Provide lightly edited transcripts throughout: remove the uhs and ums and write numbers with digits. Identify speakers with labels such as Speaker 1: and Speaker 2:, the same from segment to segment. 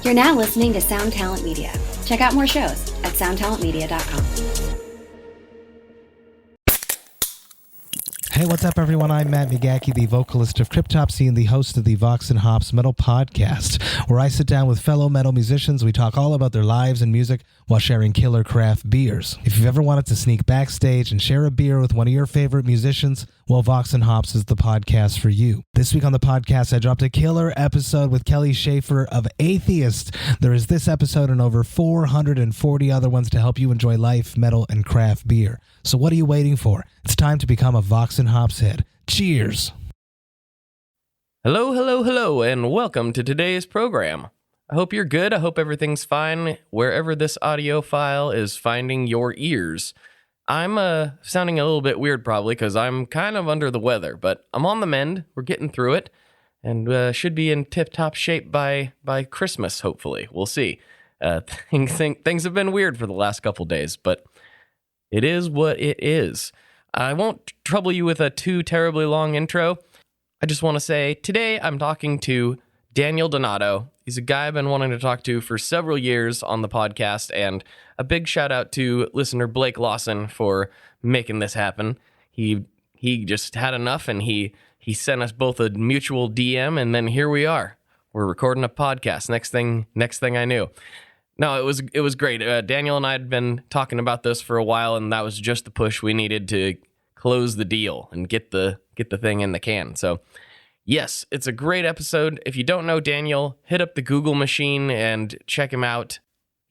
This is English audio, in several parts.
Speaker 1: You're now listening to Sound Talent Media. Check out more shows at soundtalentmedia.com.
Speaker 2: Hey, what's up, everyone? I'm Matt McGachy, the vocalist of Cryptopsy and the host of the Vox and Hops Metal Podcast, where I sit down with fellow metal musicians. We talk all about their lives and music while sharing killer craft beers. If you've ever wanted to sneak backstage and share a beer with one of your favorite musicians, well, Vox and Hops is the podcast for you. This week on the podcast, I dropped a killer episode with Kelly Schaefer of Atheist. There is this episode and over 440 other ones to help you enjoy life, metal, and craft beer. So what are you waiting for? It's time to become a Vox and Hops head. Cheers!
Speaker 3: Hello, and welcome to today's program. I hope you're good. I hope everything's fine wherever this audio file is finding your ears. I'm sounding a little bit weird probably because I'm kind of under the weather, but I'm on the mend. We're getting through it, and should be in tip-top shape by Christmas, hopefully. We'll see. Things have been weird for the last couple days, but it is what it is. I won't trouble you with a too terribly long intro. I just want to say, today I'm talking to Daniel Donato. He's a guy I've been wanting to talk to for several years on the podcast, and a big shout out to listener Blake Lawson for making this happen. He just had enough, and he sent us both a mutual DM, and then here we are. We're recording a podcast. Next thing I knew. No, it was great. Daniel and I had been talking about this for a while, and that was just the push we needed to close the deal and get the thing in the can. So, yes, it's a great episode. If you don't know Daniel, hit up the Google machine and check him out.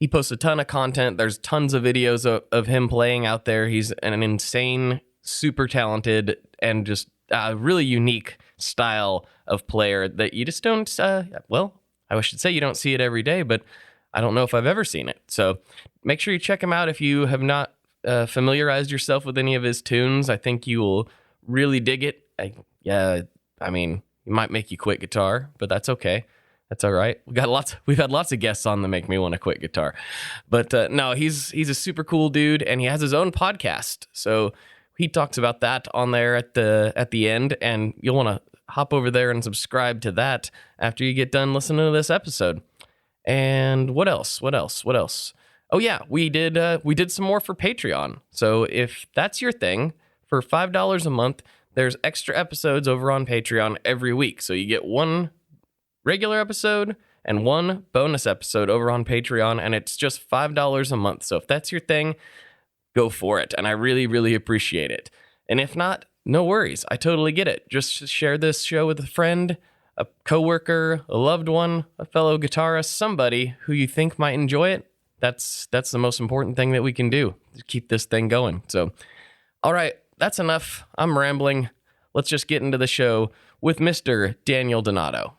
Speaker 3: He posts a ton of content. There's tons of videos of him playing out there. He's an insane, super talented, and just really unique style of player that you just don't, I should say you don't see it every day, but I don't know if I've ever seen it. So make sure you check him out if you have not familiarized yourself with any of his tunes. I think you will really dig it. I mean, it might make you quit guitar, but that's okay. That's all right. We've had lots of guests on that make me want to quit guitar. But no, he's a super cool dude, and he has his own podcast. So he talks about that on there at the end, and you'll want to hop over there and subscribe to that after you get done listening to this episode. And what else? Oh yeah, we did some more for Patreon. So if that's your thing, for $5 a month, there's extra episodes over on Patreon every week. So you get one regular episode and one bonus episode over on Patreon, and it's just $5 a month. So if that's your thing, go for it. And I really, really appreciate it. And if not, no worries. I totally get it. Just share this show with a friend, a coworker, a loved one, a fellow guitarist, somebody who you think might enjoy it. That's the most important thing that we can do to keep this thing going. So, all right, that's enough. I'm rambling. Let's just get into the show with Mr. Daniel Donato.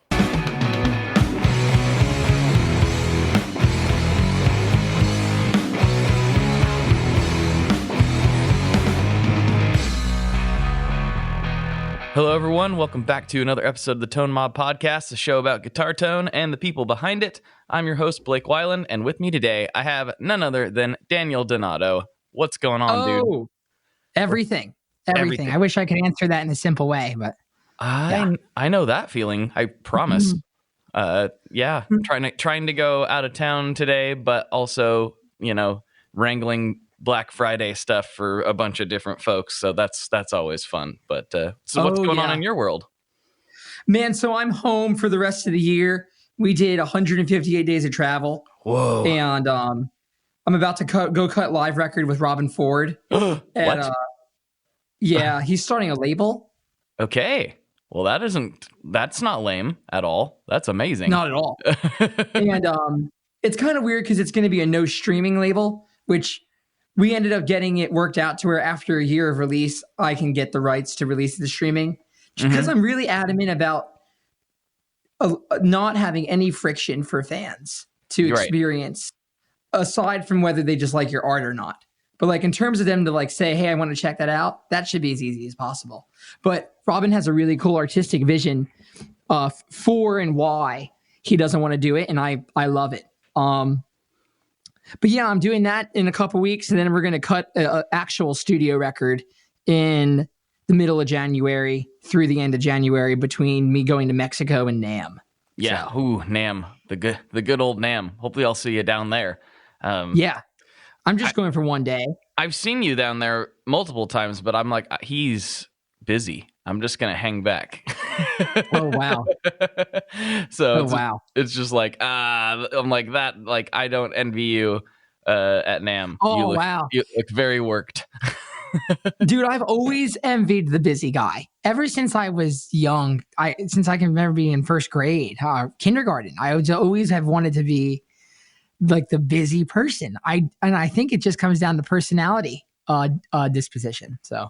Speaker 3: Hello, everyone. Welcome back to another episode of the Tone Mob Podcast, a show about guitar tone and the people behind it. I'm your host, Blake Weiland, and with me today, I have none other than Daniel Donato. What's going on, dude?
Speaker 4: Everything. I wish I could answer that in a simple way, but
Speaker 3: I know that feeling. I promise. Trying to go out of town today, but also, wrangling Black Friday stuff for a bunch of different folks, so that's always fun. But so what's going on in your world,
Speaker 4: man? So I'm home for the rest of the year. We did 158 days of travel.
Speaker 3: Whoa!
Speaker 4: And I'm about to go cut live record with Robin Ford.
Speaker 3: What?
Speaker 4: He's starting a label.
Speaker 3: Okay. Well, that's not lame at all. That's amazing.
Speaker 4: Not at all. And it's kind of weird because it's going to be a no streaming label, which we ended up getting it worked out to where after a year of release, I can get the rights to release the streaming. Because I'm really adamant about not having any friction for fans to experience, aside from whether they just like your art or not. But like in terms of them to like say, hey, I want to check that out, that should be as easy as possible. But Robin has a really cool artistic vision for and why he doesn't want to do it, and I love it. But yeah, I'm doing that in a couple weeks, and then we're going to cut an actual studio record in the middle of January through the end of January between me going to Mexico and NAMM.
Speaker 3: Yeah, so. Ooh, NAMM. the good old NAMM. Hopefully I'll see you down there.
Speaker 4: Yeah. I'm just going for one day.
Speaker 3: I've seen you down there multiple times, but I'm like, he's busy. I'm just going to hang back.
Speaker 4: Oh, wow.
Speaker 3: So
Speaker 4: wow.
Speaker 3: It's just like, I'm like that. Like, I don't envy you at NAMM.
Speaker 4: Oh, wow.
Speaker 3: You look very worked.
Speaker 4: Dude, I've always envied the busy guy. Ever since I was young, since I can remember being in first grade, kindergarten, I would always have wanted to be like the busy person. I think it just comes down to personality, disposition. So,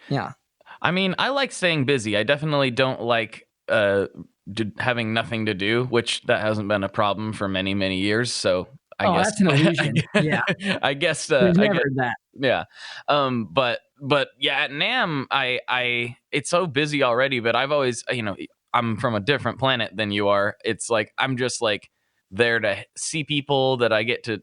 Speaker 4: yeah.
Speaker 3: I mean, I like staying busy. I definitely don't like having nothing to do, which that hasn't been a problem for many, many years. So I guess
Speaker 4: that's an illusion. Yeah.
Speaker 3: I guess
Speaker 4: We've never heard that.
Speaker 3: Yeah. But yeah, at NAMM, I it's so busy already, but I've always, I'm from a different planet than you are. It's like, I'm just like there to see people that I get to,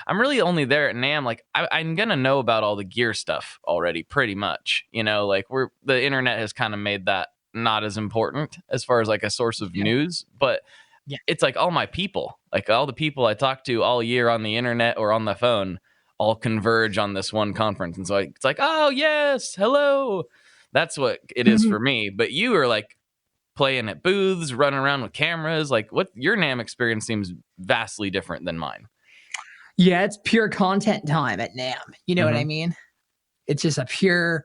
Speaker 3: I'm really only there at NAMM. Like I'm going to know about all the gear stuff already pretty much, like the internet has kind of made that not as important as far as like a source of news, but it's like all my people, like all the people I talk to all year on the internet or on the phone all converge on this one conference. And so it's like, oh yes, hello. That's what it is for me. But you are like playing at booths, running around with cameras. Like what your NAMM experience seems vastly different than mine.
Speaker 4: Yeah, it's pure content time at NAMM. You know what I mean? It's just a pure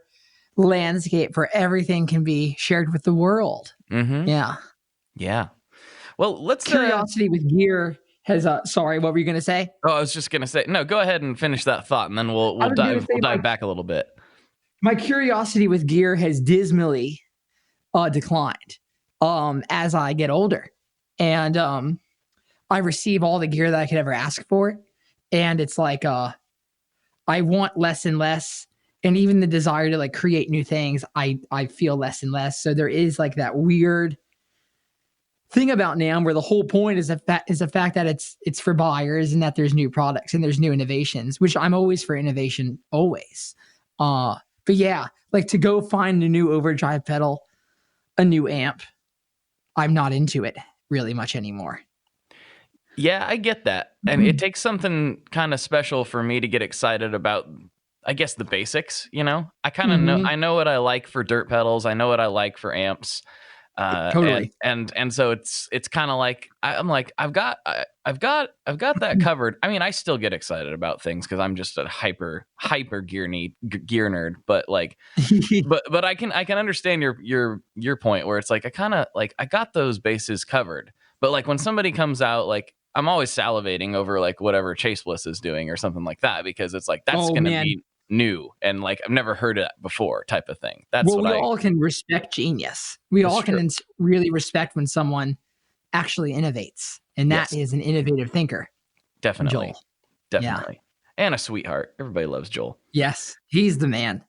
Speaker 4: landscape where everything can be shared with the world. Yeah.
Speaker 3: Yeah. Well, let's
Speaker 4: curiosity with gear has sorry, what were you going to say?
Speaker 3: Oh, I was just going to say, no, go ahead and finish that thought and then we'll dive back a little bit.
Speaker 4: My curiosity with gear has dismally declined as I get older. And I receive all the gear that I could ever ask for. And it's like I want less and less. And even the desire to like create new things, I feel less and less. So there is like that weird thing about NAMM where the whole point is the fact that it's for buyers and that there's new products and there's new innovations, which I'm always for innovation, always. But yeah, like to go find a new overdrive pedal, a new amp, I'm not into it really much anymore.
Speaker 3: Yeah, I get that. And it takes something kind of special for me to get excited about, I guess, the basics, I kind of know, I know what I like for dirt pedals. I know what I like for amps.
Speaker 4: Totally.
Speaker 3: And so it's kind of like, I'm like, I've got that covered. I mean, I still get excited about things because I'm just a hyper gear nerd, but like, but I can understand your point where it's like, I kind of like, I got those bases covered, but like when somebody comes out, like I'm always salivating over like whatever Chase Bliss is doing or something like that, because it's like, that's going to be new and like I've never heard of that before type of thing. That's
Speaker 4: we all can respect genius. We all can really respect when someone actually innovates, and that is an innovative thinker.
Speaker 3: Definitely.
Speaker 4: Joel.
Speaker 3: Definitely. Yeah. And a sweetheart. Everybody loves Joel.
Speaker 4: Yes, he's the man.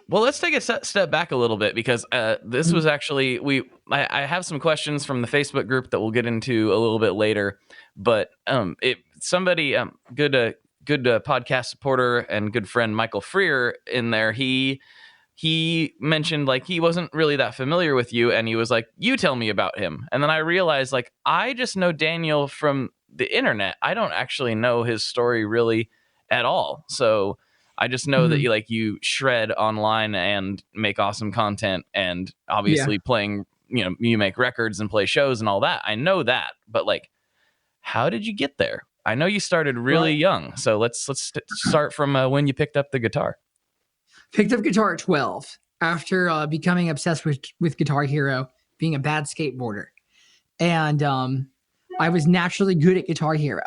Speaker 3: Well, let's take a step back a little bit because this was actually I have some questions from the Facebook group that we'll get into a little bit later, but good podcast supporter and good friend Michael Freer in there, he mentioned like he wasn't really that familiar with you, and he was like, you tell me about him. And then I realized like I just know Daniel from the internet. I don't actually know his story really at all. So I just know that you shred online and make awesome content, and obviously playing, you make records and play shows and all that. I know that, but like, how did you get there? I know you started really young, so let's start from when you picked up the guitar.
Speaker 4: Picked up guitar at 12 after becoming obsessed with Guitar Hero, being a bad skateboarder, and I was naturally good at Guitar Hero,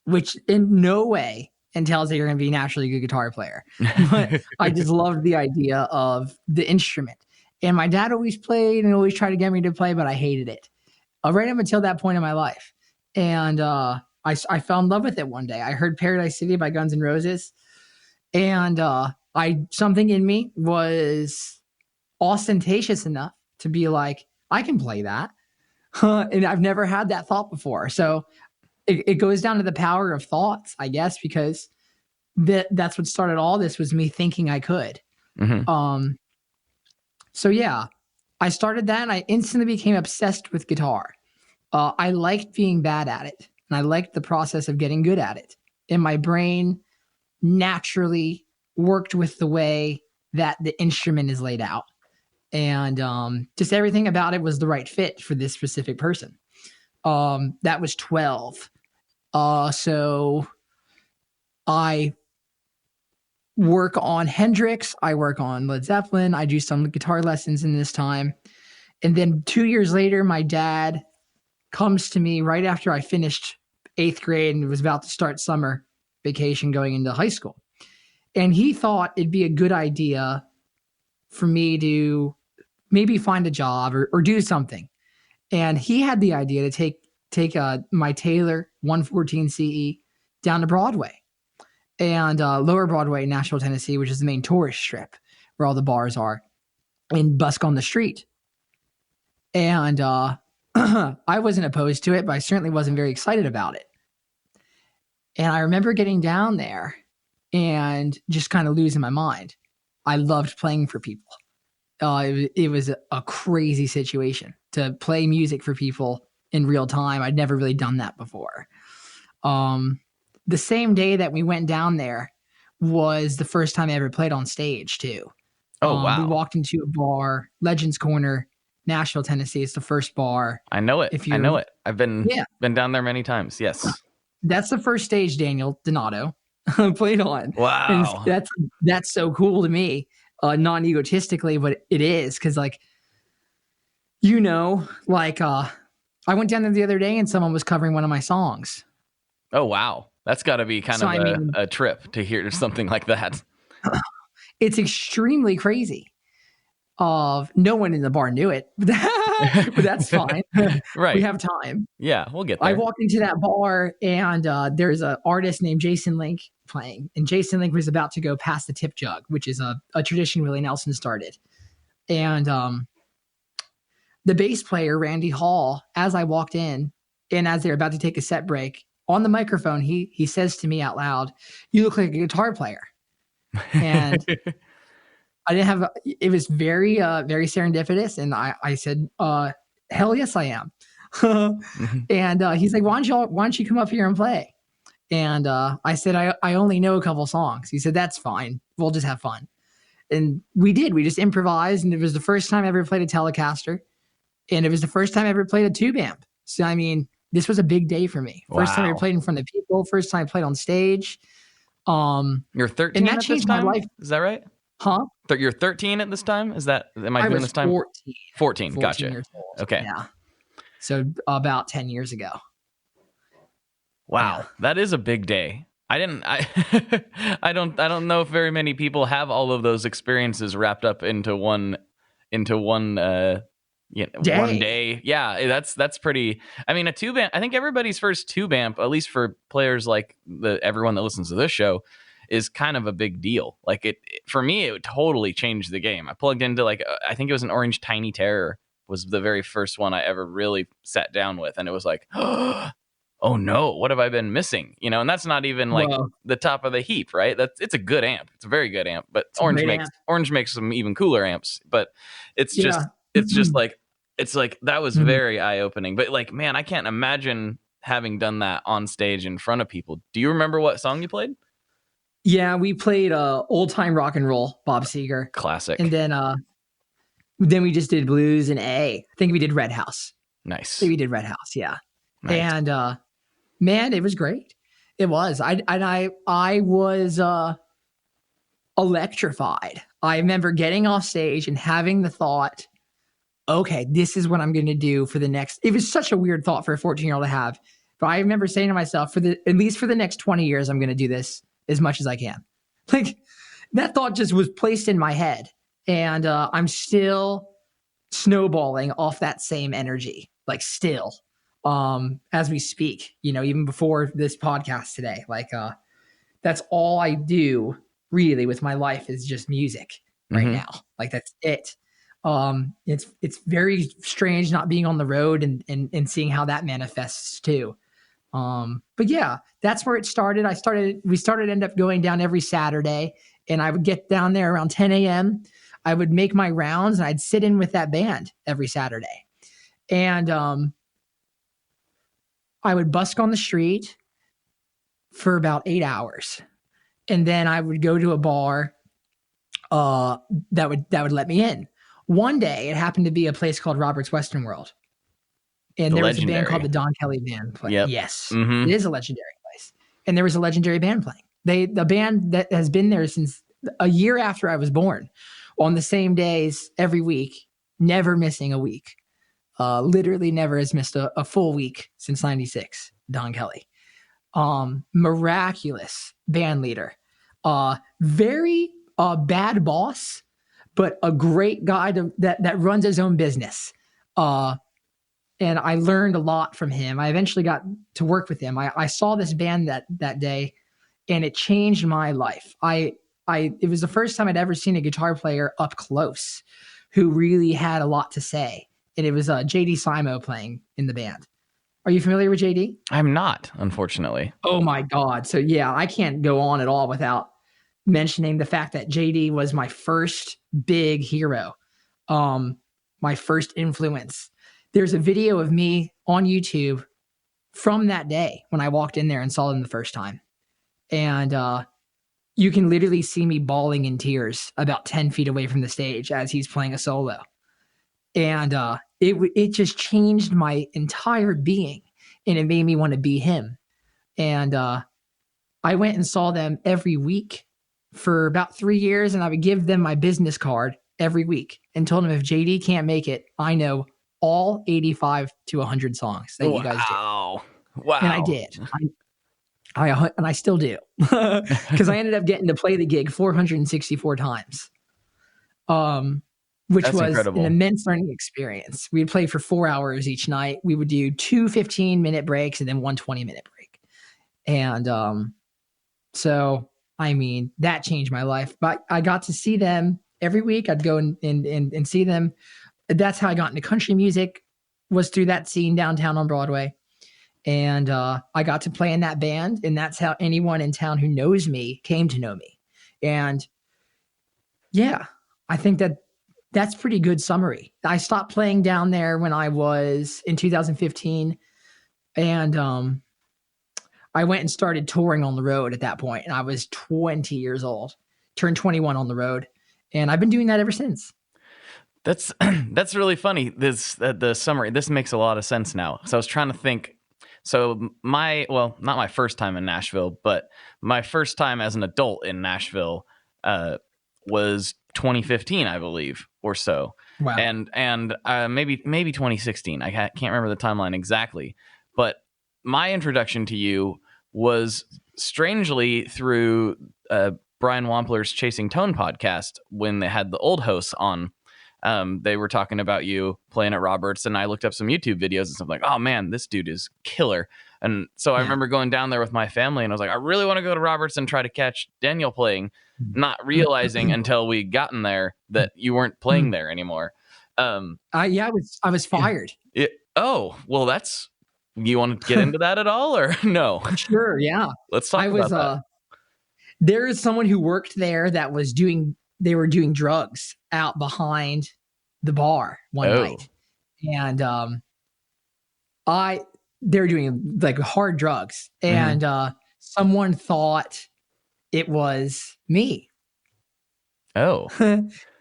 Speaker 4: which in no way entails that you're going to be a naturally good guitar player. But I just loved the idea of the instrument, and my dad always played and always tried to get me to play, but I hated it right up until that point in my life, and I fell in love with it one day. I heard Paradise City by Guns N' Roses, and something in me was ostentatious enough to be like, I can play that. And I've never had that thought before. So it goes down to the power of thoughts, I guess, because that's what started all this, was me thinking I could. So yeah, I started that and I instantly became obsessed with guitar. I liked being bad at it, and I liked the process of getting good at it. And my brain naturally worked with the way that the instrument is laid out. And just everything about it was the right fit for this specific person. That was 12. So I work on Hendrix. I work on Led Zeppelin. I do some guitar lessons in this time. And then 2 years later, my dad comes to me right after I finished 8th grade and was about to start summer vacation going into high school. And he thought it'd be a good idea for me to maybe find a job or do something. And he had the idea to take my Taylor 114 CE down to Broadway and Lower Broadway in Nashville, Tennessee, which is the main tourist strip where all the bars are, and busk on the street. And I wasn't opposed to it, but I certainly wasn't very excited about it. And I remember getting down there and just kind of losing my mind. I loved playing for people. It was a crazy situation to play music for people in real time. I'd never really done that before. The same day that we went down there was the first time I ever played on stage too.
Speaker 3: Oh, wow.
Speaker 4: We walked into a bar, Legends Corner, Nashville, Tennessee. It's the first bar.
Speaker 3: I know it. I know it. I've been down there many times. Yes.
Speaker 4: That's the first stage Daniel Donato played on.
Speaker 3: Wow.
Speaker 4: And that's so cool to me. Non-egotistically, but it is because I went down there the other day and someone was covering one of my songs.
Speaker 3: Oh, wow. That's got to be kind of a trip to hear something like that.
Speaker 4: It's extremely crazy. No one in the bar knew it, but that's fine.
Speaker 3: Right.
Speaker 4: We have time.
Speaker 3: Yeah, we'll get there.
Speaker 4: I walked into that bar and there's an artist named Jason Link playing. And Jason Link was about to go past the tip jug, which is a tradition Willie Nelson started. And the bass player, Randy Hall, as I walked in and as they're about to take a set break, on the microphone, he says to me out loud, "You look like a guitar player." And I didn't have, it was very, very serendipitous. And I said, hell yes, I am. And he's like, why don't you come up here and play? And I said, I only know a couple songs. He said, that's fine. We'll just have fun. And we did. We just improvised. And it was the first time I ever played a Telecaster. And it was the first time I ever played a tube amp. So, I mean, this was a big day for me. First time I ever played in front of people. First time I played on stage.
Speaker 3: You're 13
Speaker 4: and that
Speaker 3: at
Speaker 4: changed
Speaker 3: this time?
Speaker 4: my life.
Speaker 3: Is that right?
Speaker 4: Huh?
Speaker 3: You're 13 at this time? Am I doing this time?
Speaker 4: 14.
Speaker 3: 14. Gotcha.
Speaker 4: Years old.
Speaker 3: Okay.
Speaker 4: Yeah. So about 10 years ago.
Speaker 3: Wow.
Speaker 4: Yeah.
Speaker 3: That is a big day. I don't know if very many people have all of those experiences wrapped up into one one day. Yeah, that's pretty. I mean, a tube amp, I think everybody's first tube amp, at least for players like everyone that listens to this show, is kind of a big deal. Like for me, it totally changed the game. I plugged into I think it was an Orange Tiny Terror was the very first one I ever really sat down with. And it was like, oh no, what have I been missing? And that's not even the top of the heap, right? It's a good amp. It's a very good amp, but Orange makes some even cooler amps, but it's just that was very eye opening, but man, I can't imagine having done that on stage in front of people. Do you remember what song you played?
Speaker 4: Yeah, we played Old Time Rock and Roll, Bob Seger.
Speaker 3: Classic.
Speaker 4: And then we just did blues and I think we did Red House.
Speaker 3: Nice.
Speaker 4: We did Red House, yeah.
Speaker 3: Nice.
Speaker 4: And man, it was great. It was. I was electrified. I remember getting off stage and having the thought, okay, this is what I'm going to do for the next. It was such a weird thought for a 14-year-old to have. But I remember saying to myself, at least for the next 20 years, I'm going to do this as much as I can. That thought just was placed in my head. And I'm still snowballing off that same energy, still, as we speak, even before this podcast today. That's all I do really with my life is just music right now. That's it. It's very strange not being on the road and seeing how that manifests too. But yeah, that's where it started. We ended up going down every Saturday, and I would get down there around 10 a.m. I would make my rounds and I'd sit in with that band every Saturday. And I would busk on the street for about 8 hours. And then I would go to a bar that would let me in. One day, it happened to be a place called Robert's Western World. And there was a band called the Don Kelly Band playing.
Speaker 3: Yep.
Speaker 4: Yes,
Speaker 3: Mm-hmm.
Speaker 4: It is a legendary place. And there was a legendary band playing. The band that has been there since a year after I was born, on the same days every week, never missing a week. Literally never has missed a full week since 96, Don Kelly. Miraculous band leader. Very bad boss, but a great guy that runs his own business. And I learned a lot from him. I eventually got to work with him. I saw this band that day, and it changed my life. It was the first time I'd ever seen a guitar player up close who really had a lot to say. And it was JD Simo playing in the band. Are you familiar with JD?
Speaker 3: I'm not, unfortunately.
Speaker 4: Oh my God. So yeah, I can't go on at all without mentioning the fact that JD was my first big hero. My first influence. There's a video of me on YouTube from that day when I walked in there and saw them the first time. And you can literally see me bawling in tears about 10 feet away from the stage as he's playing a solo. And it just changed my entire being, and it made me want to be him. And I went and saw them every week for about 3 years, and I would give them my business card every week and told them, if JD can't make it, I know all 85 to 100 songs that you guys do.
Speaker 3: Wow.
Speaker 4: And I did. And I still do, because I ended up getting to play the gig 464 times, which
Speaker 3: That's
Speaker 4: was
Speaker 3: incredible.
Speaker 4: an immense learning experience. We'd play for 4 hours each night. We would do 2 15-minute breaks and then 1 20-minute break. And so, I mean, that changed my life. But I got to see them every week. I'd go and see them. That's how I got into country music, was through that scene downtown on Broadway. And I got to play in that band, and that's how anyone in town who knows me came to know me. And yeah, I think that's pretty good summary. I stopped playing down there when I was in 2015, and I went and started touring on the road at that point, and I was 20 years old, turned 21 on the road, and I've been doing that ever since.
Speaker 3: That's really funny. The summary. This makes a lot of sense now. So I was trying to think. So not my first time in Nashville, but my first time as an adult in Nashville was 2015, I believe, or so.
Speaker 4: Wow.
Speaker 3: And maybe 2016. I can't remember the timeline exactly. But my introduction to you was strangely through Brian Wampler's Chasing Tone podcast, when they had the old hosts on. They were talking about you playing at Roberts, and I looked up some YouTube videos and stuff, like, oh man, this dude is killer. And so I remember going down there with my family, and I was like, I really want to go to Roberts and try to catch Daniel playing, not realizing until we gotten there that you weren't playing there anymore.
Speaker 4: I was fired.
Speaker 3: Oh, well, you want to get into that at all, or no?
Speaker 4: Sure. Yeah.
Speaker 3: Let's talk about that.
Speaker 4: There is someone who worked there that they were doing drugs out behind the bar one night. And they were doing like hard drugs, and someone thought it was me.
Speaker 3: Oh.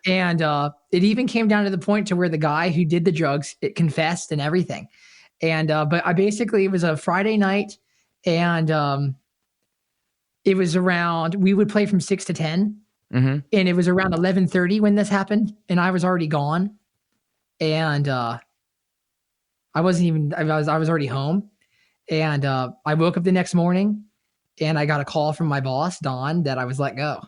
Speaker 4: And it even came down to the point to where the guy who did the drugs, it confessed and everything. And but it was a Friday night, and it was around, we would play from 6 to 10.
Speaker 3: Mm-hmm.
Speaker 4: And it was around 11:30 when this happened, and I was already gone. And I was already home. And I woke up the next morning, and I got a call from my boss, Don, that I was let go.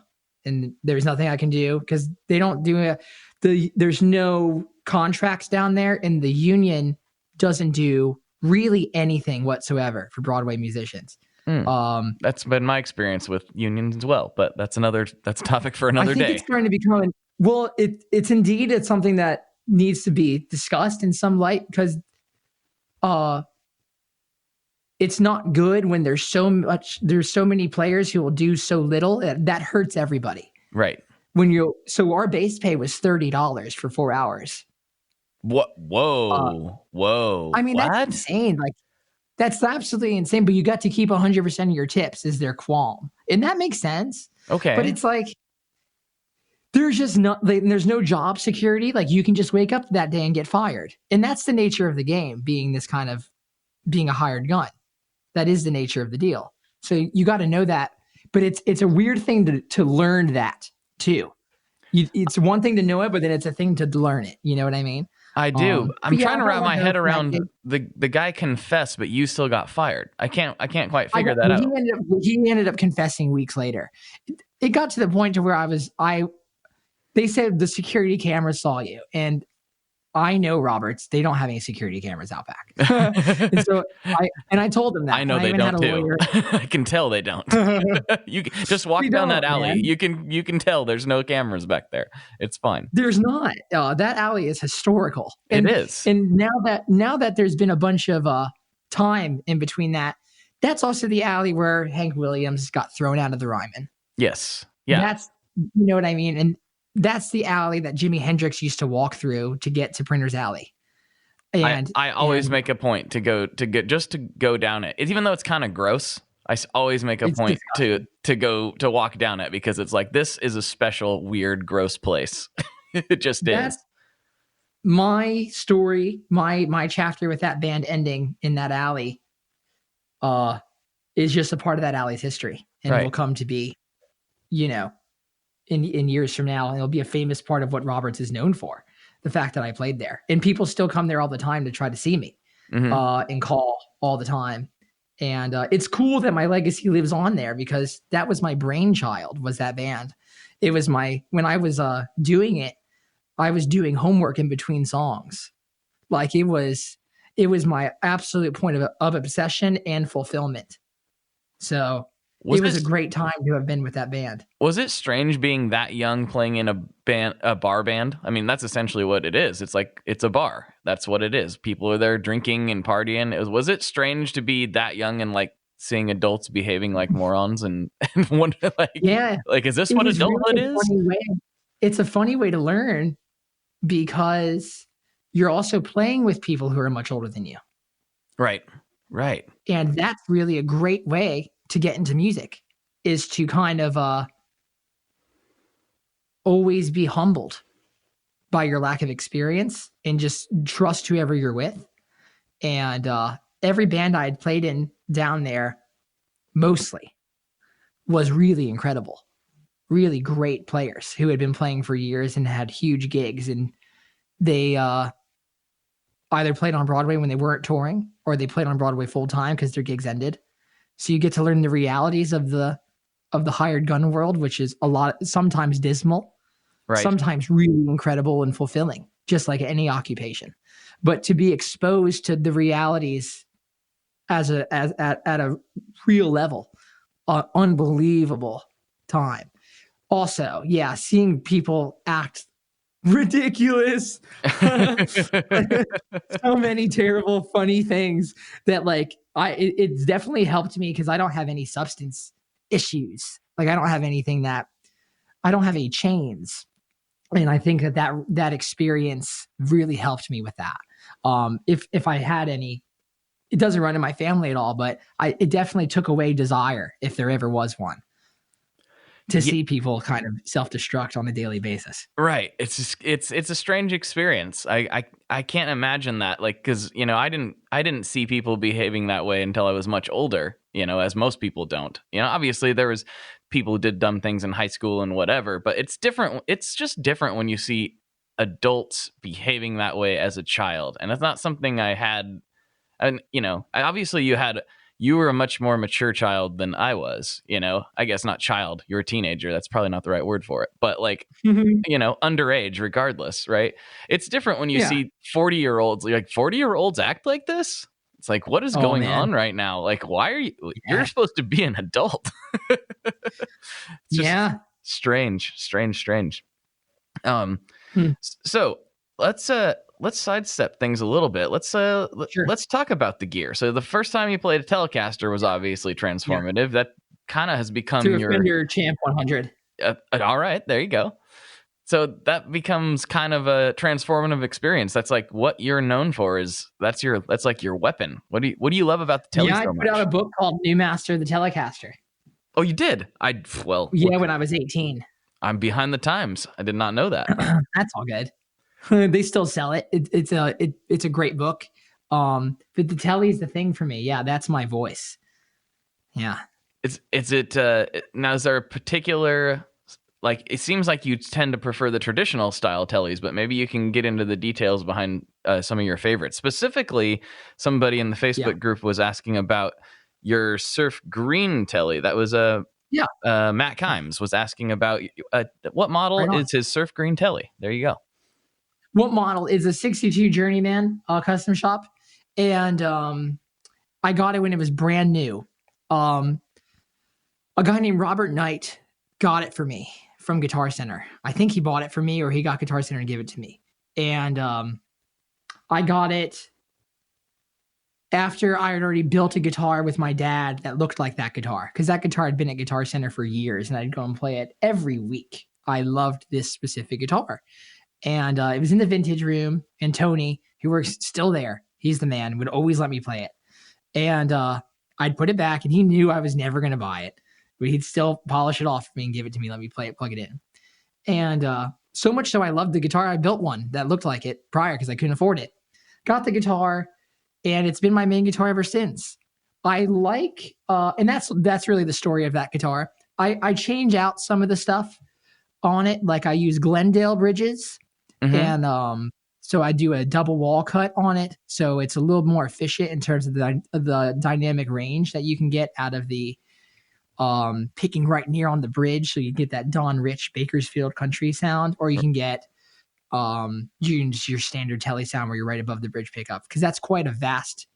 Speaker 4: And there's nothing I can do, because they don't do there's no contracts down there, and the union doesn't do really anything whatsoever for Broadway musicians.
Speaker 3: That's been my experience with unions as well, but that's a topic for another day.
Speaker 4: I think it's starting to become, it's something that needs to be discussed in some light, because it's not good when there's so many players who will do so little. That hurts everybody.
Speaker 3: Right.
Speaker 4: So our base pay was $30 for 4 hours.
Speaker 3: What? Whoa.
Speaker 4: I mean, that's insane. Like, that's absolutely insane. But you got to keep 100% of your tips is their qualm. And that makes sense.
Speaker 3: Okay.
Speaker 4: But it's like, there's no job security. Like, you can just wake up that day and get fired. And that's the nature of the game, being a hired gun. That is the nature of the deal. So you got to know that. But it's a weird thing to learn that too. It's one thing to know it, but then it's a thing to learn it. You know what I mean?
Speaker 3: I do. I'm trying to wrap my head around the guy confessed, but you still got fired. I can't quite figure that out.
Speaker 4: He ended up confessing weeks later. It got to the point to where they said the security cameras saw you, and I know Roberts. They don't have any security cameras out back. And so I told them that.
Speaker 3: I know they don't too. I can tell they don't. You can just walk down that alley. Man. You can tell there's no cameras back there. It's fine.
Speaker 4: There's not. That alley is historical.
Speaker 3: It is.
Speaker 4: And now that there's been a bunch of time in between that's also the alley where Hank Williams got thrown out of the Ryman.
Speaker 3: Yes. Yeah.
Speaker 4: That's, you know what I mean? And that's the alley that Jimi Hendrix used to walk through to get to Printer's Alley. And
Speaker 3: I always make a point to go down it. Even though it's kind of gross, I always make a point to walk down it, because it's like, this is a special, weird, gross place. It just is.
Speaker 4: My story, my chapter with that band ending in that alley is just a part of that alley's history. And it will come to be, in years from now, and it'll be a famous part of what Roberts is known for, the fact that I played there. And people still come there all the time to try to see me and call all the time. And it's cool that my legacy lives on there, because that was my brainchild, was that band. It was when I was doing it, I was doing homework in between songs. Like, it was my absolute point of obsession and fulfillment. So it was a great time to have been with that band. Was
Speaker 3: it strange being that young playing in a bar band? I mean, that's essentially what it is. It's like, it's a bar. That's what it is. People are there drinking and partying. Was it strange to be that young and like seeing adults behaving like morons and wonder, like, is this what adulthood is?
Speaker 4: It's a funny way to learn, because you're also playing with people who are much older than you.
Speaker 3: Right.
Speaker 4: And that's really a great way to get into music, is to kind of always be humbled by your lack of experience and just trust whoever you're with. And every band I had played in down there, mostly, was really incredible. Really great players who had been playing for years and had huge gigs. And they either played on Broadway when they weren't touring, or they played on Broadway full time because their gigs ended. So you get to learn the realities of the hired gun world, which is sometimes dismal, right, sometimes really incredible and fulfilling, just like any occupation. But to be exposed to the realities at a real level, unbelievable time. Also, seeing people act ridiculous. So many terrible, funny things that, like, it's definitely helped me, because I don't have any substance issues. Like, I don't have any chains. And I think that experience really helped me with that. If I had any, it doesn't run in my family at all, but it definitely took away desire, if there ever was one, to see people kind of self-destruct on a daily basis.
Speaker 3: Right. It's a strange experience. I can't imagine that, like, because, I didn't see people behaving that way until I was much older, as most people don't. Obviously there was people who did dumb things in high school and whatever, but it's different. It's just different when you see adults behaving that way as a child. And it's not something I had. And, obviously you were a much more mature child than I was, I guess not child. You're a teenager. That's probably not the right word for it. But like, underage regardless, right? It's different when you see 40-year-olds, like 40-year-olds act like this. It's like, what is going on right now? Like, why are you're supposed to be an adult? It's just strange. So let's sidestep things a little bit. Let's talk about the gear. So the first time you played a Telecaster was obviously transformative. That kind of has become
Speaker 4: your Champ 100.
Speaker 3: All right, there you go. So that becomes kind of a transformative experience. That's like what you're known for that's like your weapon. What do you love about the Tele so much?
Speaker 4: I put out a book called New Master the Telecaster.
Speaker 3: Oh, you did?
Speaker 4: When I was 18.
Speaker 3: I'm behind the times. I did not know that.
Speaker 4: That's all good. They still sell it. It's a great book. But the Tele is the thing for me. Yeah, that's my voice. Yeah.
Speaker 3: Now is there a particular, like, it seems like you tend to prefer the traditional style Teles, but maybe you can get into the details behind some of your favorites. Specifically, somebody in the Facebook group was asking about your Surf Green Tele. That was Matt Kimes was asking about what model is his Surf Green Tele. There you go.
Speaker 4: What model is a 62 Journeyman custom shop, and I got it when it was brand new. A guy named Robert Knight got it for me from Guitar Center. I think he bought it for me, or he got Guitar Center and gave it to me. And I got it after I had already built a guitar with my dad that looked like that guitar, because that guitar had been at Guitar Center for years, and I'd go and play it every week. I loved this specific guitar. And it was in the vintage room, and Tony, who works still there, he's the man, would always let me play it. And I'd put it back, and he knew I was never going to buy it, but he'd still polish it off for me and give it to me, let me play it, plug it in. And so much so I loved the guitar. I built one that looked like it prior because I couldn't afford it. Got the guitar, and it's been my main guitar ever since. I like, and that's really the story of that guitar. I change out some of the stuff on it. Like I use Glendale bridges, and so I do a double wall cut on it. So it's a little more efficient in terms of the dynamic range that you can get out of the picking right near on the bridge. So you get that Don Rich Bakersfield country sound, or you can get your standard Tele sound where you're right above the bridge pickup, because that's quite a vast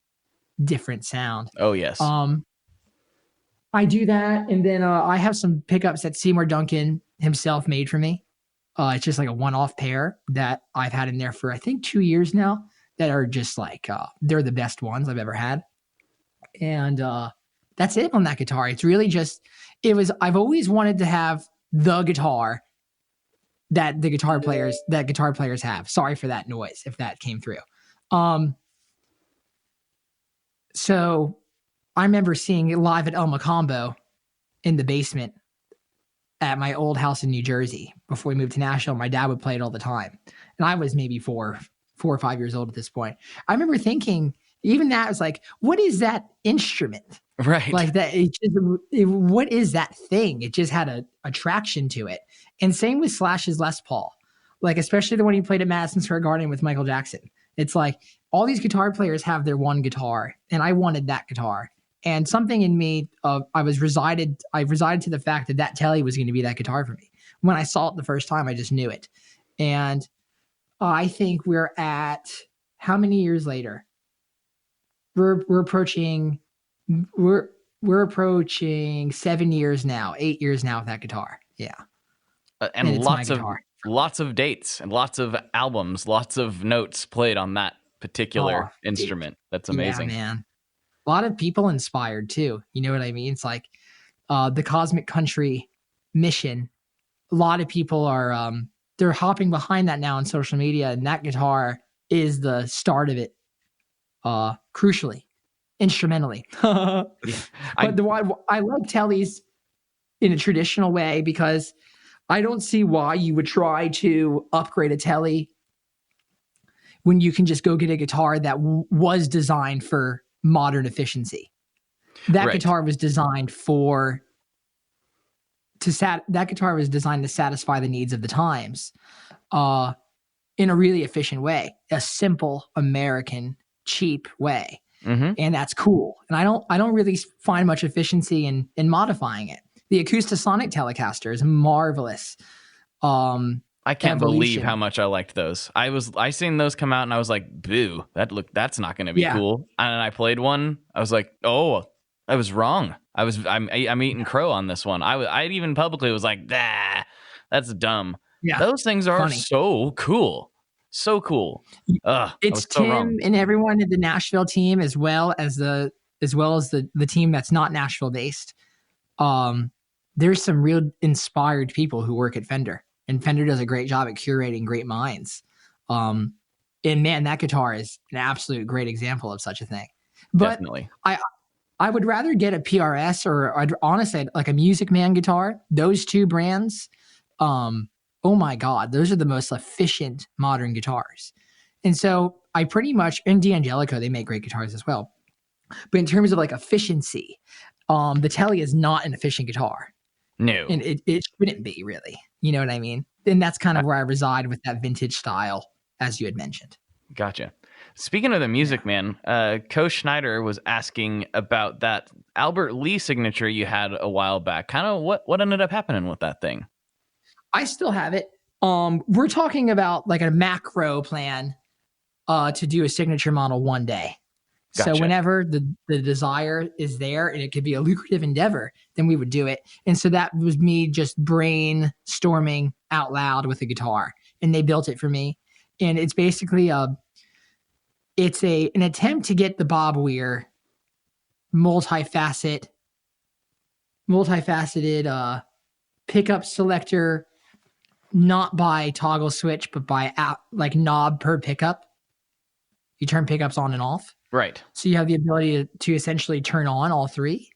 Speaker 4: different sound.
Speaker 3: Oh yes.
Speaker 4: I do that, and then I have some pickups that Seymour Duncan himself made for me. It's just like a one-off pair that I've had in there for I think 2 years now, that are just like they're the best ones I've ever had. And that's it on that guitar. It's really just I've always wanted to have the guitar that guitar players have. Sorry for that noise if that came through. So I remember seeing it live at El Macombo in the basement at my old house in New Jersey before we moved to Nashville. My dad would play it all the time, and I was maybe four or 5 years old at this point. I remember thinking, even that was like, what is that instrument?
Speaker 3: Right.
Speaker 4: Like that. What is that thing? It just had a attraction to it. And same with Slash's Les Paul, like especially the one he played at Madison Square Garden with Michael Jackson. It's like all these guitar players have their one guitar, and I wanted that guitar. And something in me, I resided to the fact that Tele was going to be that guitar for me. When I saw it the first time, I just knew it. And I think we're at how many years later? We're approaching 7 years now, 8 years now with that guitar. Yeah.
Speaker 3: And lots of dates and lots of albums, lots of notes played on that particular instrument. That's amazing.
Speaker 4: Yeah, man. A lot of people inspired too. You know what I mean? It's like the Cosmic Country mission. A lot of people are they're hopping behind that now on social media, and that guitar is the start of it. Crucially, instrumentally.
Speaker 3: Yeah,
Speaker 4: but I like Teles in a traditional way, because I don't see why you would try to upgrade a Tele when you can just go get a guitar that was designed for modern efficiency. That guitar was designed that guitar was designed to satisfy the needs of the times in a really efficient way, a simple American cheap way. And that's cool. And I don't really find much efficiency in modifying it. The Acoustasonic Telecaster is marvelous.
Speaker 3: I can't believe how much I liked those. I seen those come out and I was like, boo, that's not going to be cool. And I played one. I was like, oh, I was wrong. I'm eating crow on this one. I even publicly was like, that's dumb. Yeah. Those things are so cool. So cool.
Speaker 4: It's Tim wrong. And everyone in the Nashville team, as well as the team that's not Nashville based. There's some real inspired people who work at Fender and Fender does a great job at curating great minds. And man, that guitar is an absolute great example of such a thing. But
Speaker 5: Definitely.
Speaker 4: I would rather get a PRS or honestly like a Music Man guitar. Those two brands, oh my God, those are the most efficient modern guitars. And so I pretty much, and D'Angelico, they make great guitars as well. But in terms of like efficiency, the Tele is not an efficient guitar.
Speaker 5: No.
Speaker 4: And it shouldn't be really. You know what I mean? And that's kind of where I reside with that vintage style, as you had mentioned.
Speaker 5: Gotcha. Speaking of the Music Man, Co Schneider was asking about that Albert Lee signature you had a while back. Kind of what ended up happening with that thing?
Speaker 4: I still have it. We're talking about like a macro plan to do a signature model one day.
Speaker 5: Gotcha.
Speaker 4: So whenever the desire is there and it could be a lucrative endeavor, then we would do it. And so that was me just brainstorming out loud with a guitar, and they built it for me. And it's basically an attempt to get the Bob Weir multifaceted pickup selector, not by toggle switch, but by like knob per pickup. You turn pickups on and off.
Speaker 5: Right.
Speaker 4: So you have the ability to essentially turn on all three.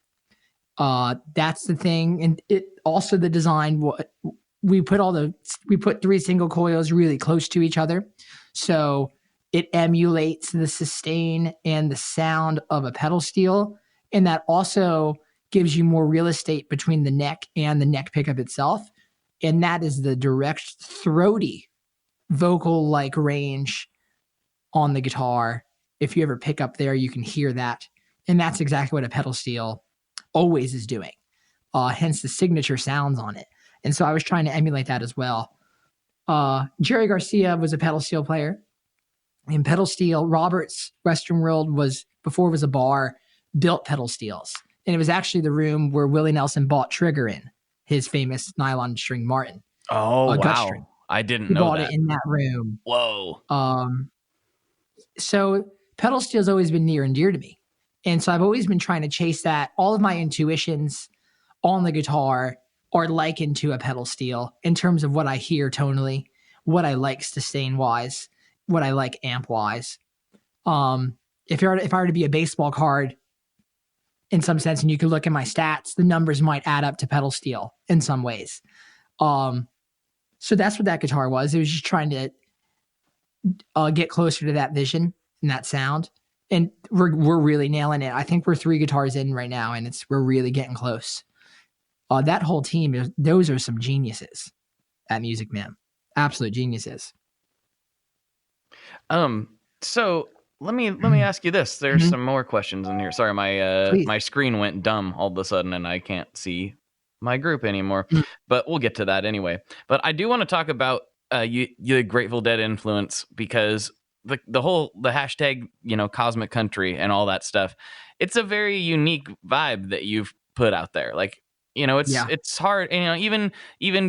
Speaker 4: That's the thing. And it also the design, we put 3 single coils really close to each other. So it emulates the sustain and the sound of a pedal steel. And that also gives you more real estate between the neck and the neck pickup itself. And that is the direct throaty vocal like range on the guitar. If you ever pick up there, you can hear that. And that's exactly what a pedal steel always is doing. Hence the signature sounds on it. And so I was trying to emulate that as well. Jerry Garcia was a pedal steel player. And pedal steel, Robert's Western World before it was a bar, built pedal steels. And it was actually the room where Willie Nelson bought Trigger in, his famous nylon string Martin.
Speaker 5: Oh, wow.
Speaker 4: String.
Speaker 5: I didn't
Speaker 4: He
Speaker 5: know
Speaker 4: bought
Speaker 5: that.
Speaker 4: it in that room.
Speaker 5: Whoa.
Speaker 4: So pedal steel's always been near and dear to me. And so I've always been trying to chase that. All of my intuitions on the guitar are likened to a pedal steel in terms of what I hear tonally, what I like sustain-wise, what I like amp-wise. If I were to be a baseball card in some sense, and you could look at my stats, the numbers might add up to pedal steel in some ways. So that's what that guitar was. It was just trying to get closer to that vision and that sound. And we're really nailing it. I think we're 3 guitars in right now, and we're really getting close. That whole team, those are some geniuses at Music Man. Absolute geniuses.
Speaker 5: So let me ask you this. There's some more questions in here. Sorry, my screen went dumb all of a sudden, and I can't see my group anymore. But we'll get to that anyway. But I do want to talk about the Grateful Dead influence, because the hashtag, Cosmic Country and all that stuff, it's a very unique vibe that you've put out there. Like, it's hard, even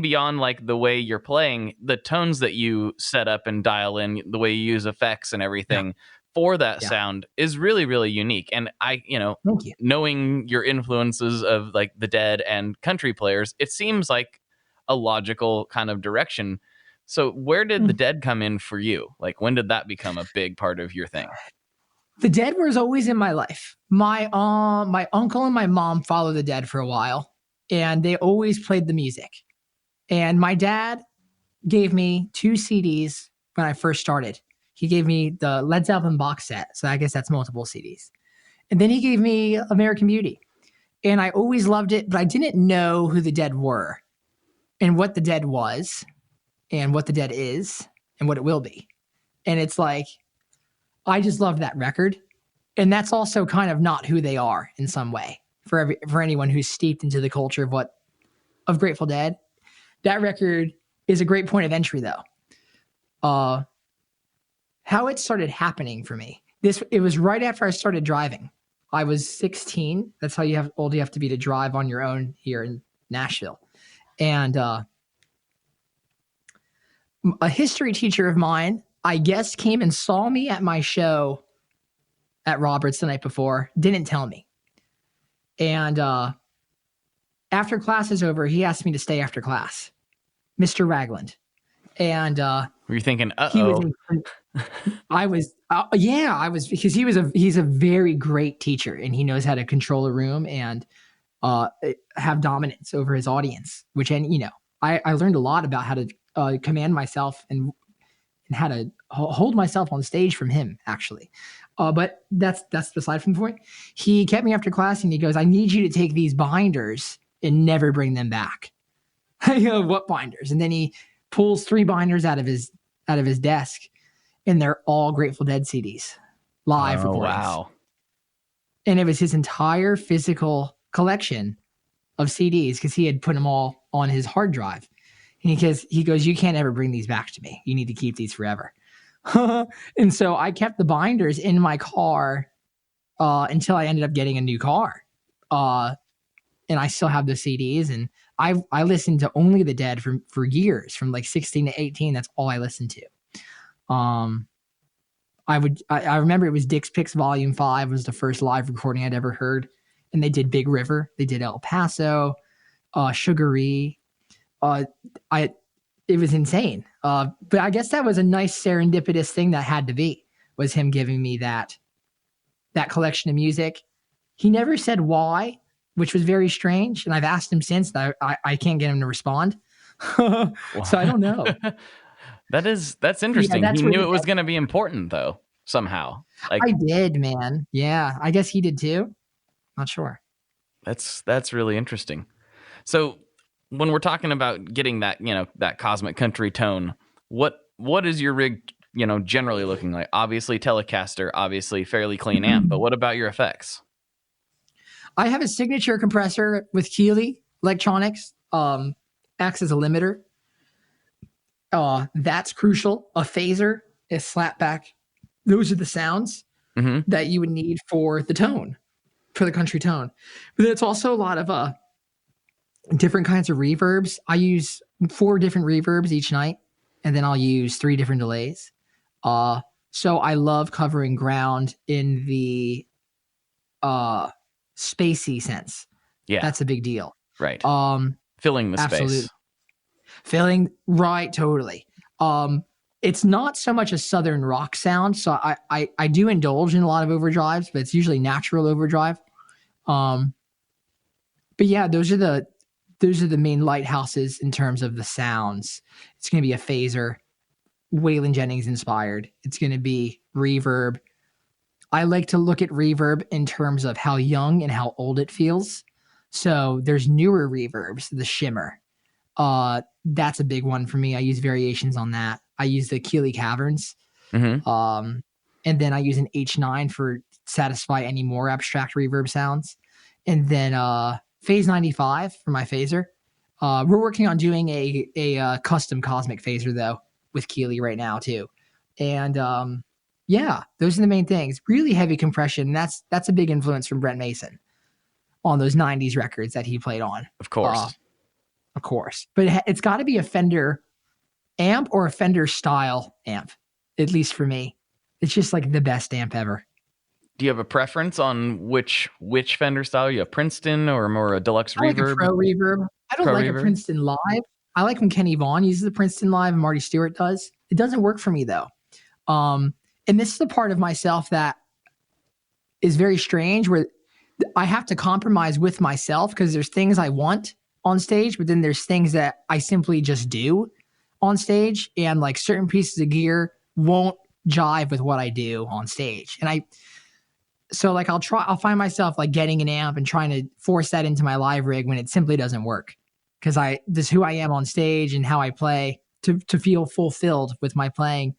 Speaker 5: beyond like the way you're playing, the tones that you set up and dial in, the way you use effects and everything for that sound is really, really unique. And I,
Speaker 4: Thank you.
Speaker 5: Knowing your influences of like the Dead and country players, it seems like a logical kind of direction. So where did the Dead come in for you? Like, when did that become a big part of your thing?
Speaker 4: The Dead was always in my life. My uncle and my mom followed the Dead for a while, and they always played the music. And my dad gave me 2 CDs when I first started. He gave me the Led Zeppelin box set, so I guess that's multiple CDs. And then he gave me American Beauty. And I always loved it, but I didn't know who the Dead were and what the Dead was and what the Dead is and what it will be. And it's like, I just love that record. And that's also kind of not who they are in some way for anyone who's steeped into the culture of Grateful Dead. That record is a great point of entry though. How it started happening for me. It was right after I started driving. I was 16. That's how old you have to be to drive on your own here in Nashville. And a history teacher of mine, I guess, came and saw me at my show at Roberts the night before, didn't tell me. And after class is over, he asked me to stay after class. Mr. Ragland. And
Speaker 5: were you thinking,
Speaker 4: he was
Speaker 5: uh-oh?
Speaker 4: I was because he's a very great teacher, and he knows how to control a room and have dominance over his audience, which, and you know, I learned a lot about how to command myself and how to hold myself on stage from him, actually. But that's beside from the point. He kept me after class and he goes, I need you to take these binders and never bring them back. I go, what binders? And then he pulls 3 binders out of his desk, and they're all Grateful Dead CDs, live recordings.
Speaker 5: Wow.
Speaker 4: And it was his entire physical collection of CDs, because he had put them all on his hard drive. And he goes, you can't ever bring these back to me. You need to keep these forever. And so I kept the binders in my car until I ended up getting a new car. And I still have the CDs, and I listened to only the Dead for years, from like 16 to 18. That's all I listened to. I remember it was Dick's Picks Volume 5 was the first live recording I'd ever heard. And they did Big River. They did El Paso, Sugaree. It was insane. But I guess that was a nice serendipitous thing that had to be, was him giving me that collection of music. He never said why, which was very strange. And I've asked him since, that I can't get him to respond. So I don't know.
Speaker 5: That's interesting.
Speaker 4: Yeah,
Speaker 5: he knew it was going to be important, though, somehow. Like,
Speaker 4: I did, man. Yeah, I guess he did too. Not sure.
Speaker 5: That's really interesting. So when we're talking about getting that, you know, that cosmic country tone, what is your rig, you know, generally looking like? Obviously Telecaster, obviously fairly clean amp, but what about your effects?
Speaker 4: I have a signature compressor with Keeley Electronics, acts as a limiter. That's crucial. A phaser, a slapback. Those are the sounds that you would need for the tone, for the country tone. But it's also a lot of different kinds of reverbs. I use 4 different reverbs each night, and then I'll use 3 different delays. So I love covering ground in the spacey sense.
Speaker 5: Yeah,
Speaker 4: that's a big deal.
Speaker 5: Right. Filling the space.
Speaker 4: Filling, right, totally. It's not so much a southern rock sound, so I do indulge in a lot of overdrives, but it's usually natural overdrive. But yeah, those are the main lighthouses in terms of the sounds. It's going to be a phaser, Waylon Jennings inspired. It's going to be reverb. I like to look at reverb in terms of how young and how old it feels. So there's newer reverbs, the shimmer. That's a big one for me. I use variations on that. I use the Keeley Caverns. And then I use an H9 for satisfy any more abstract reverb sounds. And then Phase 95 for my phaser. We're working on doing a custom cosmic phaser though with Keeley right now too. And yeah, those are the main things. Really heavy compression. That's a big influence from Brent Mason on those 90s records that he played on.
Speaker 5: Of course.
Speaker 4: But it's got to be a Fender amp or a Fender style amp, at least for me. It's just like the best amp ever.
Speaker 5: Do you have a preference on which Fender style? You have Princeton or more a deluxe reverb?
Speaker 4: Like a pro reverb. I don't like a Princeton live. I like when Kenny Vaughn uses the Princeton live and Marty Stewart does. It doesn't work for me though. And this is the part of myself that is very strange, where I have to compromise with myself, because there's things I want on stage, but then there's things that I simply just do on stage, and like certain pieces of gear won't jive with what I do on stage. And I'll find myself like getting an amp and trying to force that into my live rig when it simply doesn't work, because this is who I am on stage and how I play. To feel fulfilled with my playing,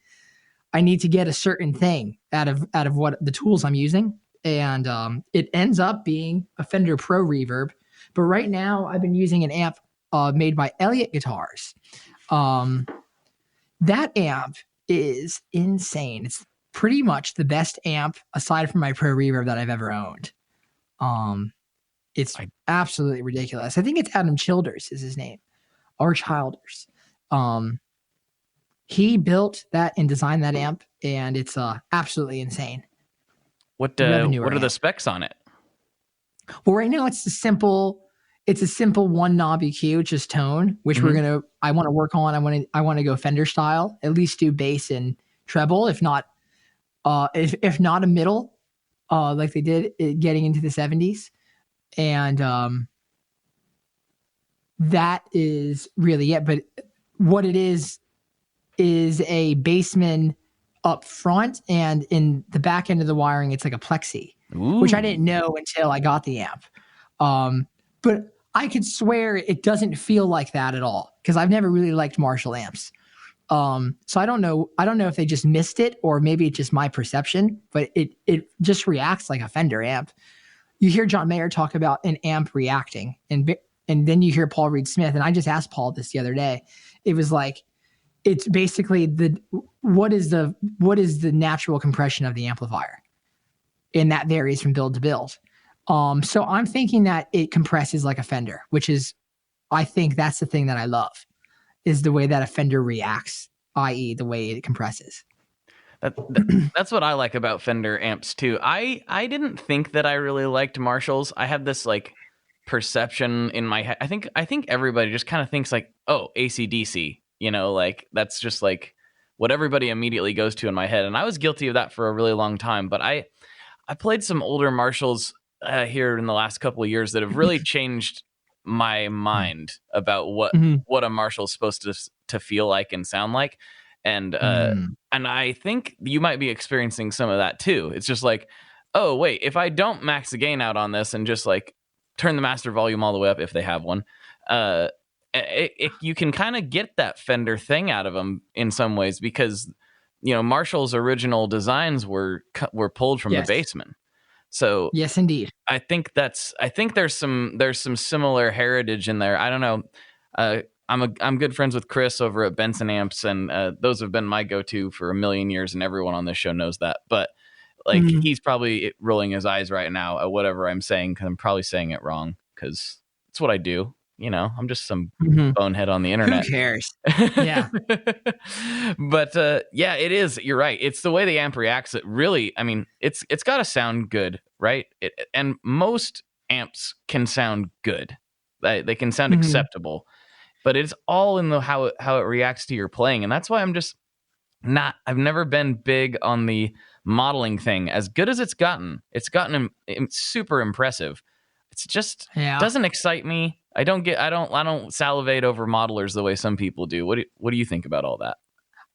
Speaker 4: I need to get a certain thing out of what the tools I'm using. And it ends up being a Fender Pro Reverb. But right now I've been using an amp made by Elliott Guitars. That amp is insane. It's pretty much the best amp aside from my Pro Reverb that I've ever owned. It's absolutely ridiculous. I think it's Adam Childers is his name, or Childers. He built that and designed that amp, and it's absolutely insane.
Speaker 5: What are the specs on it?
Speaker 4: Well, right now it's the simple. it's a simple one knob EQ, just tone, which I want to work on. I want to go Fender style, at least do bass and treble, if not a middle, like they did getting into the 70s. And that is really it. But what it is a Bassman up front, and in the back end of the wiring, it's like a plexi, which I didn't know until I got the amp. But I could swear it doesn't feel like that at all, because I've never really liked Marshall amps. So I don't know if they just missed it, or maybe it's just my perception, but it just reacts like a Fender amp. You hear John Mayer talk about an amp reacting, and then you hear Paul Reed Smith, and I just asked Paul this the other day. It was like, it's basically what is the natural compression of the amplifier, and that varies from build to build. So I'm thinking that it compresses like a Fender, which is, I think that's the thing that I love, is the way that a Fender reacts, i.e. the way it compresses.
Speaker 5: That's what I like about Fender amps too. I didn't think that I really liked Marshalls. I had this like perception in my head. I think everybody just kind of thinks like, oh, AC/DC, like that's just like what everybody immediately goes to in my head. And I was guilty of that for a really long time. But I played some older Marshalls here in the last couple of years that have really changed my mind about what a Marshall's supposed to feel like and sound like. And I think you might be experiencing some of that too. It's just like, oh wait, if I don't max the gain out on this and just like turn the master volume all the way up if they have one, you can kind of get that Fender thing out of them in some ways, because Marshall's original designs were pulled from the Bassman. So
Speaker 4: yes, indeed.
Speaker 5: I think there's some similar heritage in there. I don't know. I'm good friends with Chris over at Benson Amps, and those have been my go-to for a million years, and everyone on this show knows that. But like, he's probably rolling his eyes right now at whatever I'm saying, because I'm probably saying it wrong, because it's what I do. I'm just some bonehead on the internet.
Speaker 4: Who cares? Yeah.
Speaker 5: But yeah, it is. You're right. It's the way the amp reacts. It really, I mean, it's got to sound good, right? And most amps can sound good. They can sound acceptable. But it's all in how it reacts to your playing. And that's why I've never been big on the modeling thing. As good as it's gotten super impressive. It's just doesn't excite me. I don't salivate over modelers the way some people do. What do you think about all that?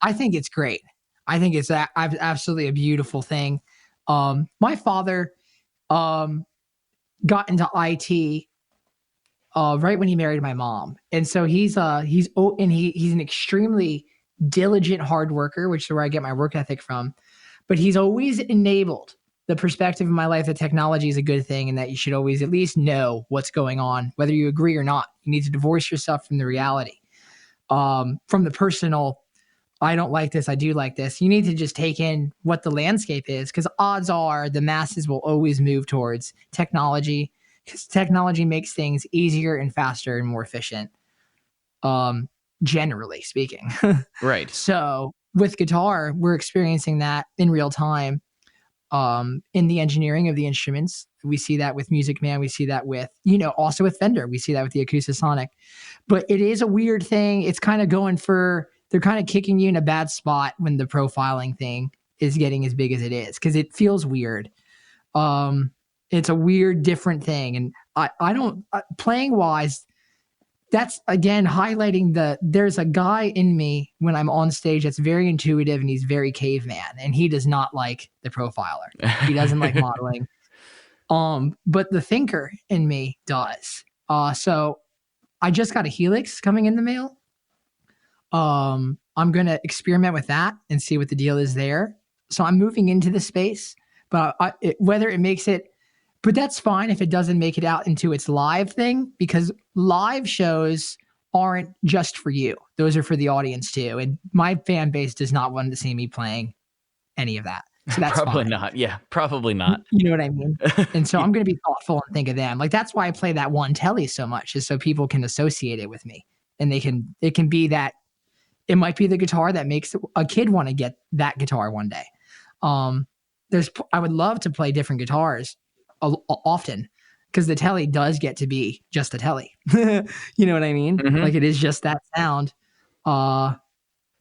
Speaker 4: I think it's great. I think it's absolutely a beautiful thing. My father got into IT right when he married my mom. And so he's an extremely diligent hard worker, which is where I get my work ethic from. But he's always enabled the perspective in my life that technology is a good thing, and that you should always at least know what's going on, whether you agree or not. You need to divorce yourself from the reality, from the personal, I don't like this, I do like this. You need to just take in what the landscape is, because odds are the masses will always move towards technology, because technology makes things easier and faster and more efficient, generally speaking.
Speaker 5: Right.
Speaker 4: So with guitar, we're experiencing that in real time. In the engineering of the instruments, we see that with Music Man. We see that with, also with Fender. We see that with the Acoustasonic. But it is a weird thing. It's kind of they're kind of kicking you in a bad spot when the profiling thing is getting as big as it is, because it feels weird. It's a weird, different thing. And I don't, playing wise, that's again highlighting there's a guy in me when I'm on stage that's very intuitive, and he's very caveman, and he does not like the profiler. He doesn't like modeling. But the thinker in me does. So I just got a Helix coming in the mail. I'm going to experiment with that and see what the deal is there. So I'm moving into the space, but whether it makes it, but that's fine if it doesn't make it out into its live thing, because live shows aren't just for you. Those are for the audience too. And my fan base does not want to see me playing any of that. So that's
Speaker 5: probably
Speaker 4: fine.
Speaker 5: not. Yeah, probably not.
Speaker 4: You know what I mean? And so I'm going to be thoughtful and think of them. Like, that's why I play that one telly so much, is so people can associate it with me. And it can be that it might be the guitar that makes a kid want to get that guitar one day. I would love to play different guitars often, because the telly does get to be just a telly. You know what I mean?
Speaker 5: Mhm.
Speaker 4: Like it is just that sound.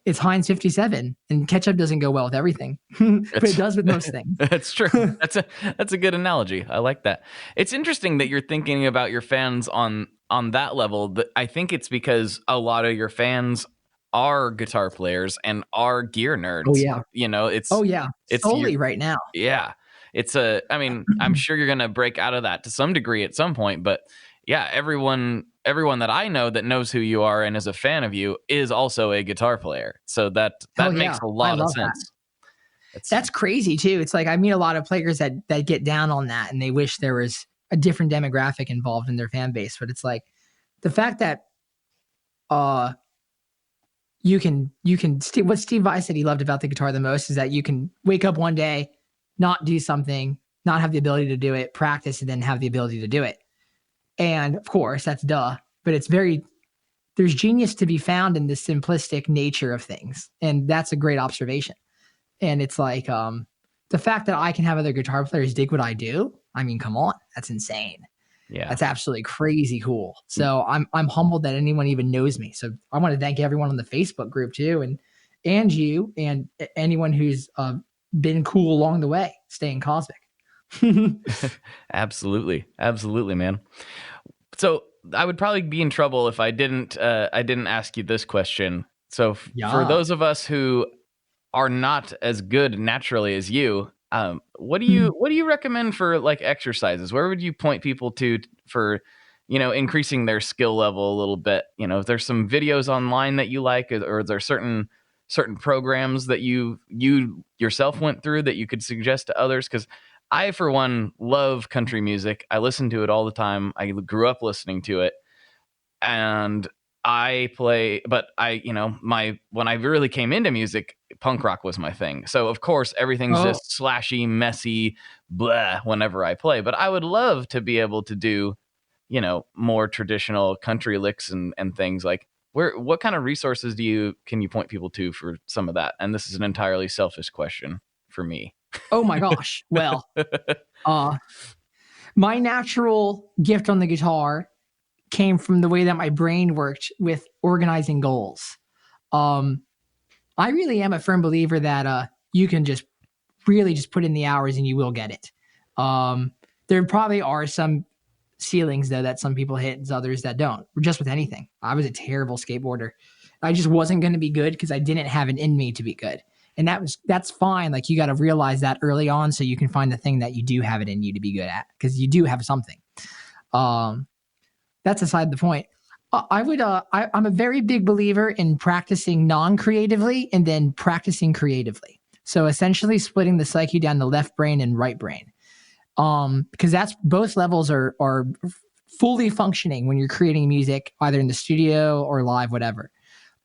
Speaker 4: It's Heinz 57, and ketchup doesn't go well with everything, but it does with most things.
Speaker 5: That's true. That's a good analogy. I like that. It's interesting that you're thinking about your fans on that level. I think it's because a lot of your fans are guitar players and are gear nerds.
Speaker 4: Oh yeah.
Speaker 5: You know, it's
Speaker 4: solely right now.
Speaker 5: Yeah. I mean, I'm sure you're going to break out of that to some degree at some point, but yeah, everyone that I know that knows who you are and is a fan of you is also a guitar player. So that makes a lot of sense.
Speaker 4: That's crazy too. It's like I meet a lot of players that get down on that and they wish there was a different demographic involved in their fan base. But it's like the fact that you can what Steve Vai said he loved about the guitar the most is that you can wake up one day, not do something, not have the ability to do it, practice, and then have the ability to do it. And of course, that's duh, but there's genius to be found in the simplistic nature of things. And that's a great observation. And it's like, the fact that I can have other guitar players dig what I do. I mean, come on, that's insane.
Speaker 5: Yeah.
Speaker 4: That's absolutely crazy cool. So I'm humbled that anyone even knows me. So I want to thank everyone on the Facebook group too. And you and anyone who's been cool along the way, staying cosmic.
Speaker 5: Absolutely, man. So I would probably be in trouble if I didn't ask you this question. So for those of us who are not as good naturally as you, what do you recommend for like exercises? Where would you point people to for, increasing their skill level a little bit? If there's some videos online that you like, or is there certain programs that you yourself went through that you could suggest to others? Because I, for one, love country music. I listen to it all the time. I grew up listening to it, and I play. But when I really came into music, punk rock was my thing. So of course everything's just slashy, messy, blah. Whenever I play, but I would love to be able to do, more traditional country licks and things like. What kind of resources can you point people to for some of that? And this is an entirely selfish question for me.
Speaker 4: Oh my gosh. Well, my natural gift on the guitar came from the way that my brain worked with organizing goals. I really am a firm believer that you can just really just put in the hours and you will get it. There probably are some ceilings though that some people hit and others that don't, just with anything. I was a terrible skateboarder. I just wasn't going to be good because I didn't have it in me to be good. And that's fine. Like you got to realize that early on so you can find the thing that you do have it in you to be good at, because you do have something. That's aside the point. I'm a very big believer in practicing non-creatively and then practicing creatively. So essentially splitting the psyche down to left brain and right brain. Because that's both levels are fully functioning when you're creating music, either in the studio or live, whatever.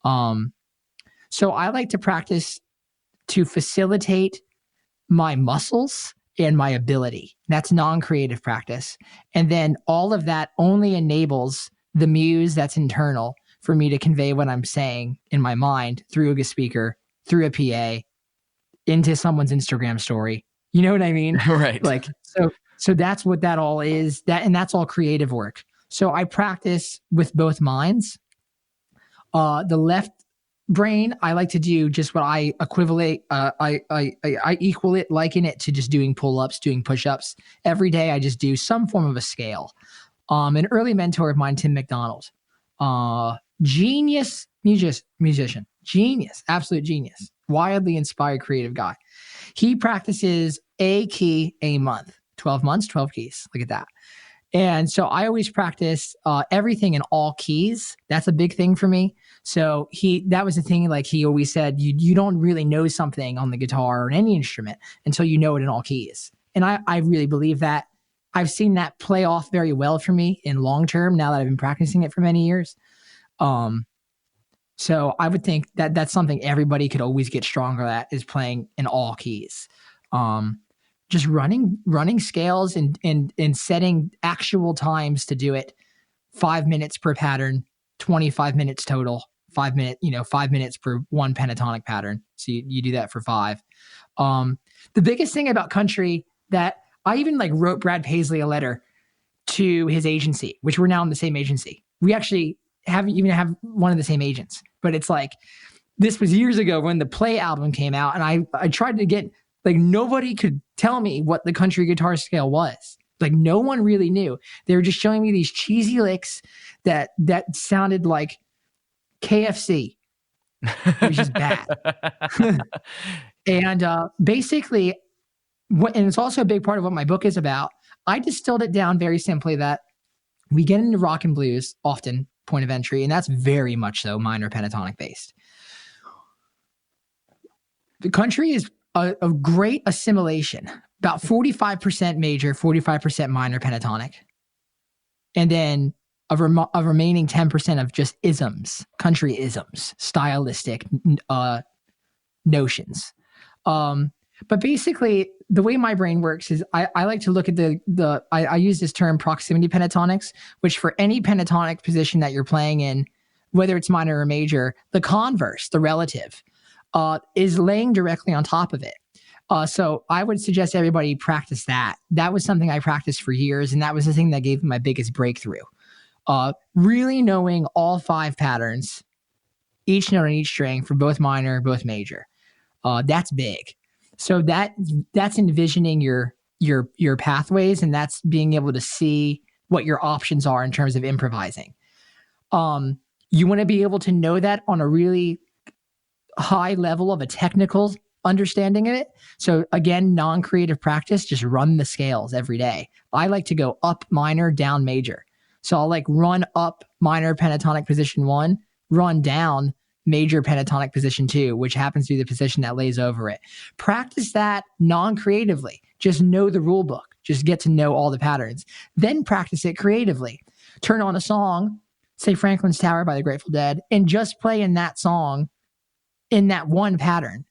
Speaker 4: So I like to practice to facilitate my muscles and my ability. That's non-creative practice. And then all of that only enables the muse that's internal for me to convey what I'm saying in my mind through a speaker, through a PA, into someone's Instagram story. You know what I mean?
Speaker 5: Right.
Speaker 4: Like, so that's what that all is. And that's all creative work. So I practice with both minds. The left brain, I like to do just what I equivalent. I equal it, liken it to just doing pull-ups, doing push-ups. Every day I just do some form of a scale. An early mentor of mine, Tim McDonald, genius musician, genius, absolute genius, wildly inspired, creative guy. He practices a key a month, 12 months, 12 keys. Look at that. And so I always practice everything in all keys. That's a big thing for me. So that was the thing, like he always said, you don't really know something on the guitar or in any instrument until you know it in all keys. And I really believe that. I've seen that play off very well for me in long term now that I've been practicing it for many years. So I would think that that's something everybody could always get stronger at, is playing in all keys. Just running scales and setting actual times to do it. 5 minutes per pattern, 25 minutes total. 5 minutes per one pentatonic pattern. So you do that for 5. The biggest thing about country that I even wrote Brad Paisley a letter to his agency, which we're now in the same agency. We actually have one of the same agents, but it's like, this was years ago when the Play album came out, and I tried to get, like, nobody could tell me what the country guitar scale was. Like, no one really knew. They were just showing me these cheesy licks that sounded like KFC, which is bad. And basically, and it's also a big part of what my book is about, I distilled it down very simply that we get into rock and blues often, point of entry, and that's very much so minor pentatonic based. The country is a great assimilation, about 45% major, 45% minor pentatonic. And then a remaining 10% of just isms, country isms, stylistic notions. But basically, the way my brain works is I like to look at I use this term proximity pentatonics, which for any pentatonic position that you're playing in, whether it's minor or major, the converse, the relative, is laying directly on top of it. So I would suggest everybody practice that. That was something I practiced for years, and that was the thing that gave me my biggest breakthrough. Really knowing all 5 patterns, each note on each string for both minor, both major. That's big. So that's envisioning your pathways, and that's being able to see what your options are in terms of improvising. You want to be able to know that on a really high level of a technical understanding of it. So again, non-creative practice, just run the scales every day. I like to go up minor, down major. So I'll like run up minor pentatonic position 1, run down major pentatonic position 2, which happens to be the position that lays over it. Practice that non-creatively. Just know the rule book. Just get to know all the patterns. Then practice it creatively. Turn on a song, say Franklin's Tower by the Grateful Dead, and just play in that song in that one pattern.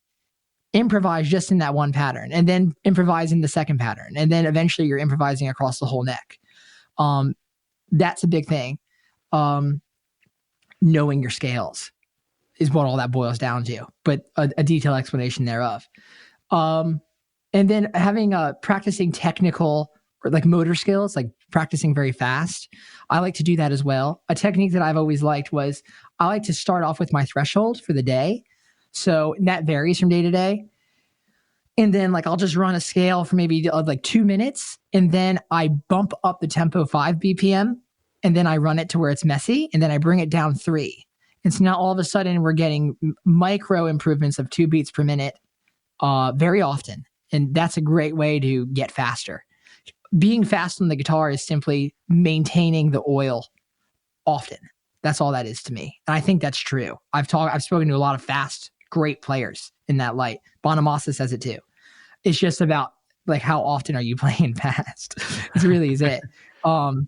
Speaker 4: Improvise just in that one pattern, and then improvise in the second pattern. And then eventually you're improvising across the whole neck. That's a big thing. Knowing your scales is what all that boils down to, but a detailed explanation thereof. And then having practicing technical or like motor skills, like practicing very fast. I like to do that as well. A technique that I've always liked was I like to start off with my threshold for the day. So that varies from day to day. And then like I'll just run a scale for maybe like 2 minutes, and then I bump up the tempo 5 BPM, and then I run it to where it's messy, and then I bring it down 3. And so now all of a sudden we're getting micro improvements of 2 beats per minute very often. And that's a great way to get faster. Being fast on the guitar is simply maintaining the oil often. That's all that is to me. And I think that's true. I've spoken to a lot of fast, great players in that light. Bonamassa says it too. It's just about like how often are you playing fast? It really is it. And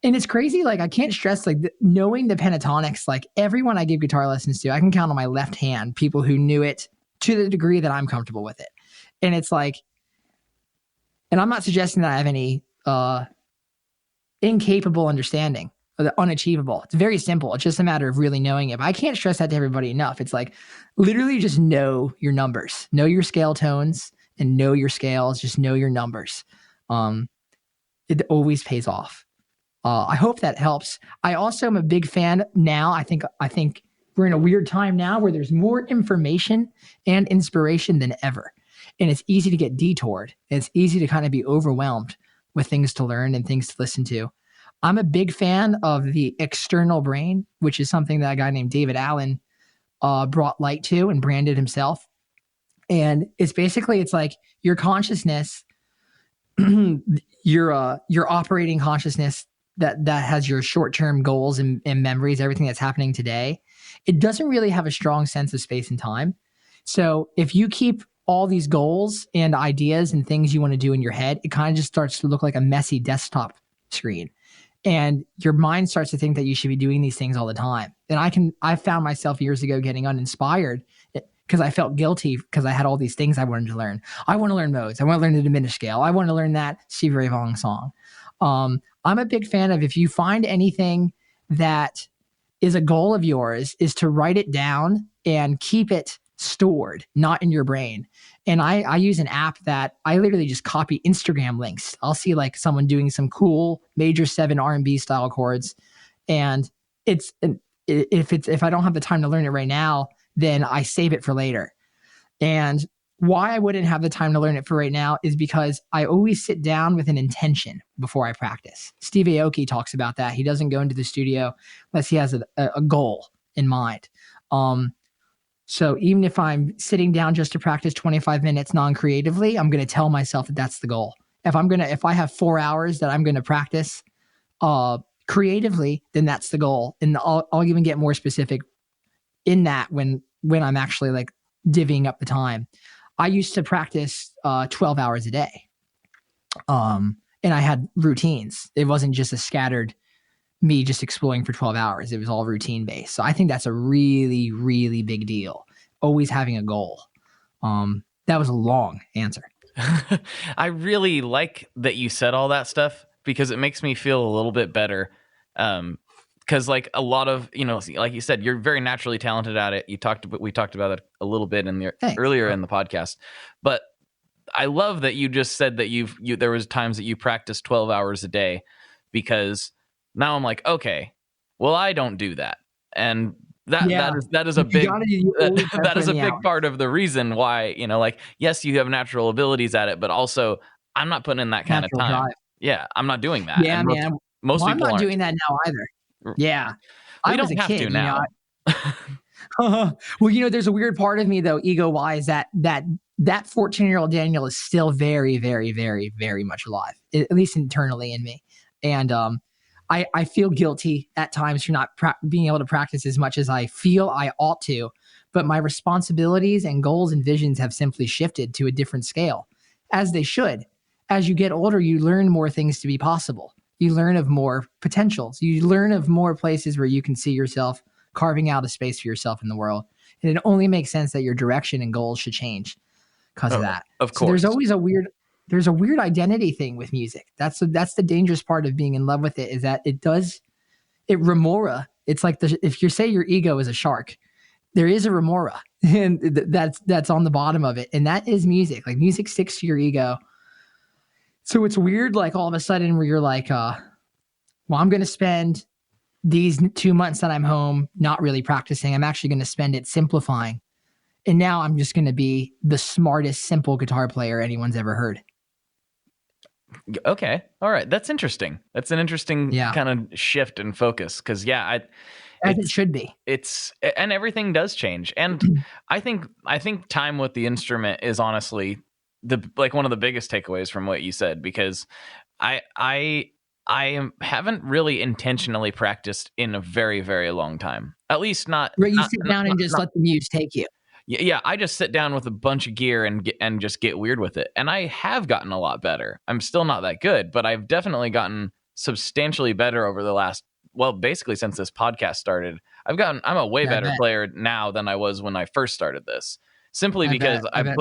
Speaker 4: it's crazy. Like I can't stress like knowing the pentatonics. Like everyone I give guitar lessons to, I can count on my left hand people who knew it to the degree that I'm comfortable with it. And it's like, and I'm not suggesting that I have any incapable understanding. Unachievable. It's very simple. It's just a matter of really knowing it. But I can't stress that to everybody enough. It's like literally just know your numbers, know your scale tones, and know your scales. Just know your numbers. It always pays off. I hope that helps. I also am a big fan now. I think we're in a weird time now where there's more information and inspiration than ever, and it's easy to get detoured. It's easy to kind of be overwhelmed with things to learn and things to listen to. I'm a big fan of the external brain, which is something that a guy named David Allen brought light to and branded himself. And it's like your consciousness, your operating consciousness that has your short-term goals and memories, everything that's happening today. It doesn't really have a strong sense of space and time. So if you keep all these goals and ideas and things you want to do in your head, it kind of just starts to look like a messy desktop screen. And your mind starts to think that you should be doing these things all the time. And I found myself years ago getting uninspired because I felt guilty because I had all these things I wanted to learn. I want to learn modes. I want to learn the diminished scale. I want to learn that Stevie Ray Vaughan song. I'm a big fan of if you find anything that is a goal of yours is to write it down and keep it stored, not in your brain. And I use an app that I literally just copy Instagram links. I'll see like someone doing some cool major 7 R&B style chords, and if I don't have the time to learn it right now, then I save it for later. And why I wouldn't have the time to learn it for right now is because I always sit down with an intention before I practice. Steve Aoki talks about that. He doesn't go into the studio unless he has a goal in mind. So even if I'm sitting down just to practice 25 minutes non-creatively, I'm going to tell myself that that's the goal. If I have 4 hours that I'm going to practice creatively, then that's the goal. And I'll even get more specific in that when I'm actually like divvying up the time. I used to practice 12 hours a day. And I had routines. It wasn't just a scattered me just exploring for 12 hours. It was all routine based. So I think that's a really, really big deal. Always having a goal. That was a long answer.
Speaker 5: I really like that you said all that stuff because it makes me feel a little bit better. Because like a lot of, like you said, you're very naturally talented at it. We talked about it a little bit earlier in the podcast, but I love that you just said that there was times that you practiced 12 hours a day, because now I'm like, okay, well, I don't do that. And that is a big part of the reason why, like, yes, you have natural abilities at it, but also I'm not putting in that kind of time. Drive. Yeah. I'm not doing that.
Speaker 4: Yeah, man. Most people I'm not doing that now either. Yeah.
Speaker 5: I don't have to now.
Speaker 4: Well, there's a weird part of me though, ego wise, that 14-year-old Daniel is still very, very, very, very much alive, at least internally in me. And, I feel guilty at times for not being able to practice as much as I feel I ought to, but my responsibilities and goals and visions have simply shifted to a different scale, as they should. As you get older, you learn more things to be possible. You learn of more potentials. You learn of more places where you can see yourself carving out a space for yourself in the world. And it only makes sense that your direction and goals should change because of that.
Speaker 5: Of course.
Speaker 4: So there's always there's a weird identity thing with music. That's the dangerous part of being in love with it, is that it remora. It's like if you say your ego is a shark, there is a remora, and that's on the bottom of it. And that is music. Like music sticks to your ego. So it's weird, like all of a sudden where you're like, well, I'm going to spend these 2 months that I'm home not really practicing. I'm actually going to spend it simplifying. And now I'm just going to be the smartest, simple guitar player anyone's ever heard.
Speaker 5: Okay. All right. That's interesting. That's an interesting kind of shift in focus. Because, as
Speaker 4: it should be.
Speaker 5: And everything does change. And I think time with the instrument is honestly one of the biggest takeaways from what you said, because I haven't really intentionally practiced in a very, very long time. At least not.
Speaker 4: Where you sit down and just let the muse take you.
Speaker 5: Yeah, I just sit down with a bunch of gear and just get weird with it. And I have gotten a lot better. I'm still not that good, but I've definitely gotten substantially better over the last, basically since this podcast started. I'm a way better player now than I was when I first started this. Simply because I've